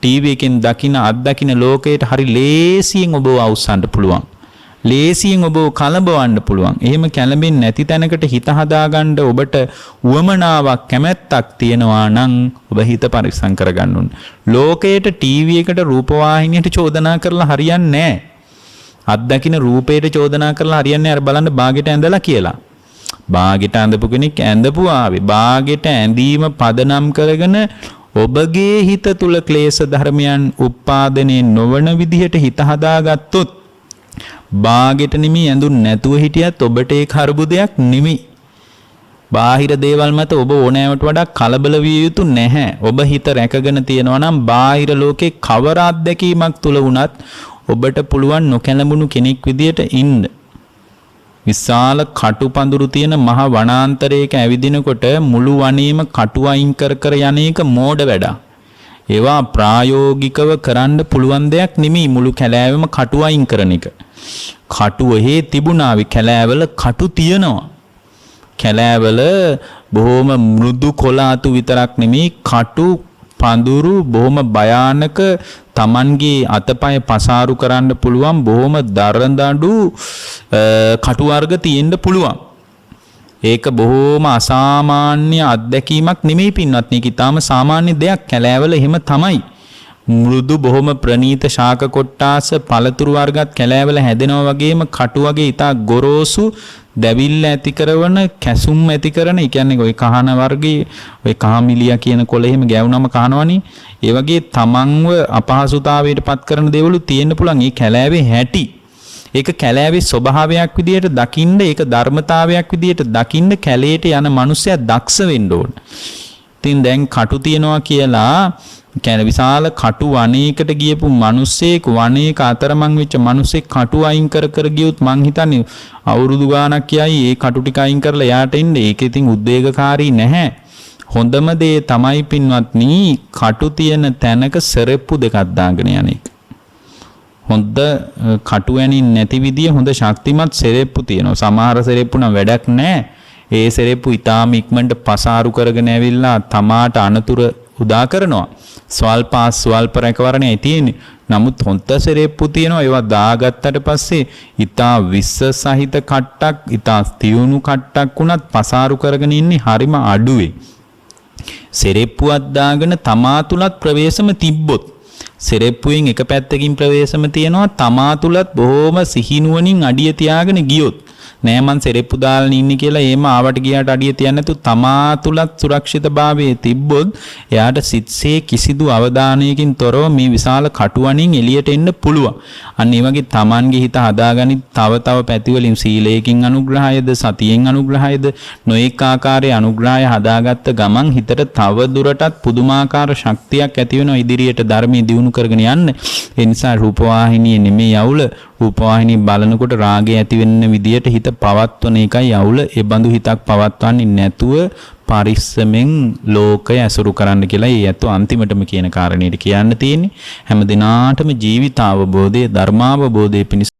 ටීවී එකෙන් දකින්න අත්දකින්න ලෝකයට හරි ලේසියෙන් ඔබව අවුස්සන්න පුළුවන්. ලේසියෙන් ඔබව කලබවන්න පුළුවන්. එහෙම කැළඹෙන්නේ නැති තැනකට හිත හදාගන්න ඔබට උවමනාවක් කැමැත්තක් තියෙනවා නම් ඔබ හිත පරිස්සම් කරගන්න ඕනේ. ලෝකයට ටීවී එකට රූපවාහිනියට චෝදනා කරලා හරියන්නේ නැහැ. අත්දකින්න රූපයට චෝදනා කරලා හරියන්නේ අර බලන්න බාගෙට ඇඳලා කියලා. බාගෙට ඇඳපු කෙනෙක් ඇඳපු ආවේ. බාගෙට ඇඳීම පදනම් කරගෙන ඔබගේ හිත තුල ක්ලේශ ධර්මයන් උත්පාදනය නොවන විදිහට හිත හදාගත්තොත් බාගෙට නිමි ඇඳුන් නැතුව හිටියත් ඔබට ඒක හර්බුදයක් නිමි. බාහිර දේවල් මත ඔබ ඕනෑමට වඩා කලබල විය යුතු නැහැ. ඔබ හිත රැකගෙන තියෙනවා නම් බාහිර ලෝකේ කවර අත්දැකීමක් තුල වුණත් ඔබට පුළුවන් නොකැළඹුණු කෙනෙක් විදියට ඉන්න. විශාල කටුපඳුරු තියෙන මහ වනාන්තරයක ඇවිදිනකොට මුළු වනයේම කටු අයින් කර යන එක මෝඩ වැඩක්. ඒවා ප්‍රායෝගිකව කරන්න පුළුවන් දෙයක් නෙමෙයි. මුළු කැලෑවෙම කටු අයින් කරන එක. කටු ඔහේ තිබුණාවි. කැලෑවල කටු තියෙනවා. කැලෑවල බොහොම මෘදු කොළ අතු විතරක් නෙමෙයි කටු පඳුරු බොහොම භයානක Tamanගේ අතපය පසාරු කරන්න පුළුවන් බොහොම දරදඬු කටු වර්ග තියෙන්න පුළුවන්. ඒක බොහොම අසාමාන්‍ය අත්දැකීමක් නෙමෙයි පින්වත්නි. ඒක ඊටාම සාමාන්‍ය දෙයක්. කැලෑවල එහෙම තමයි. මෘදු බොහොම ප්‍රනීත ශාක කොට්ටාස පළතුරු වර්ගත් කැලෑවල හැදෙනවා වගේම කටු වගේ ඊටා ගොරෝසු දැවිල්ල ඇති කරන කැසුම් ඇති කරන, ඒ කියන්නේ ඔය කහන වර්ගයේ ඔය කාමිලියා කියන කොළ එහෙම ගැවුනම කහනවනේ. ඒ වගේ තමන්ව අපහසුතාවයට පත් කරන දේවලු තියෙන්න පුළුවන්. ඒ කැලෑවේ හැටි. ඒක කැලෑවේ ස්වභාවයක් විදියට දකින්න, ඒක ධර්මතාවයක් විදියට දකින්න කැලේට යන මිනිස්සයා දක්ෂ වෙන්න ඕන. ඉතින් දැන් කටු තියනවා කියලා කියන්නේ විශාල කටු වනයකට ගියපු මිනිස්සෙක්, වනයේක අතරමං වෙච්ච මිනිස්සෙක් කටු අයින් කර ගියොත් මං හිතන්නේ අවුරුදු ගාණක් කියයි ඒ කටු ටික අයින් කරලා යාට එන්නේ. ඒක ඉතින් උද්වේගකාරී නැහැ. හොඳම දේ තමයි පින්වත්නි කටු තියෙන තැනක සෙරෙප්පු දෙකක් දාගෙන යන එක. හොඳ කටු ඇනින් නැති විදිය හොඳ ශක්තිමත් සෙරෙප්පු තියෙනවා. සමහර සෙරෙප්පු නම් වැඩක් නැහැ. ඒ සෙරෙප්පු ඊටාම ඉක්මනට පසාරු කරගෙන ඇවිල්ලා තමාට අනතුරු උදා කරනවා. ස්වල්ප රැකවරණයි තියෙන්නේ. නමුත් හොඳ සෙරෙප්පු තියෙනවා. ඒවා දාගත්තට පස්සේ ඊටා විස්ස සහිත කට්ටක්, ඊටා තියුණු කට්ටක් උනත් පසාරු කරගෙන ඉන්නේ හරිම අඩුවේ. සෙරෙප්පුවක් දාගෙන තමා තුලත් ප්‍රවේශම තිබ්බොත්, සෙරෙප්පුවෙන් එක පැත්තකින් ප්‍රවේශම තියෙනවා, තමා තුලත් බොහොම සිහිනුවණින් අඩිය තියාගෙන ගියොත්, නෑ මං සෙරෙප්පු දාලා ඉන්නේ කියලා එහෙම ආවට ගියාට අඩිය තියන්නේ නැතු තමා තුලත් සුරක්ෂිතභාවයේ තිබ්බොත් එයාට සිත්සේ කිසිදු අවධානයකින් තොරව මේ විශාල කටුවණින් එළියට එන්න පුළුවන්. අන්න ඒ වගේ Tamanගේ හිත හදාගනි තව පැතිවලින් සීලයෙන් අනුග්‍රහයද සතියෙන් අනුග්‍රහයද නොඑක ආකාරයේ අනුග්‍රහය හදාගත්ත ගමන් හිතට තව දුරටත් පුදුමාකාර ශක්තියක් ඇති වෙනවා ඉදිරියට ධර්මයේ දියුණු කරගෙන යන්න. ඒ නිසා රූපවාහිනිය නෙමෙයි අවුල. රූපවාහිනිය බලනකොට රාගය ඇති වෙන්න විදියට හිත පවත්වන එකයි අවුල. ඒ බඳු හිතක් පවත්වන්නේ නැතුව පරිස්සමෙන් ලෝකය ඇසුරු කරන්න කියලා ඒ ඇත්ත අන්තිමටම කියන කාරණේට කියන්න තියෙන්නේ. හැම දිනාටම ජීවිතාවබෝධය ධර්මාවබෝධය පිණිස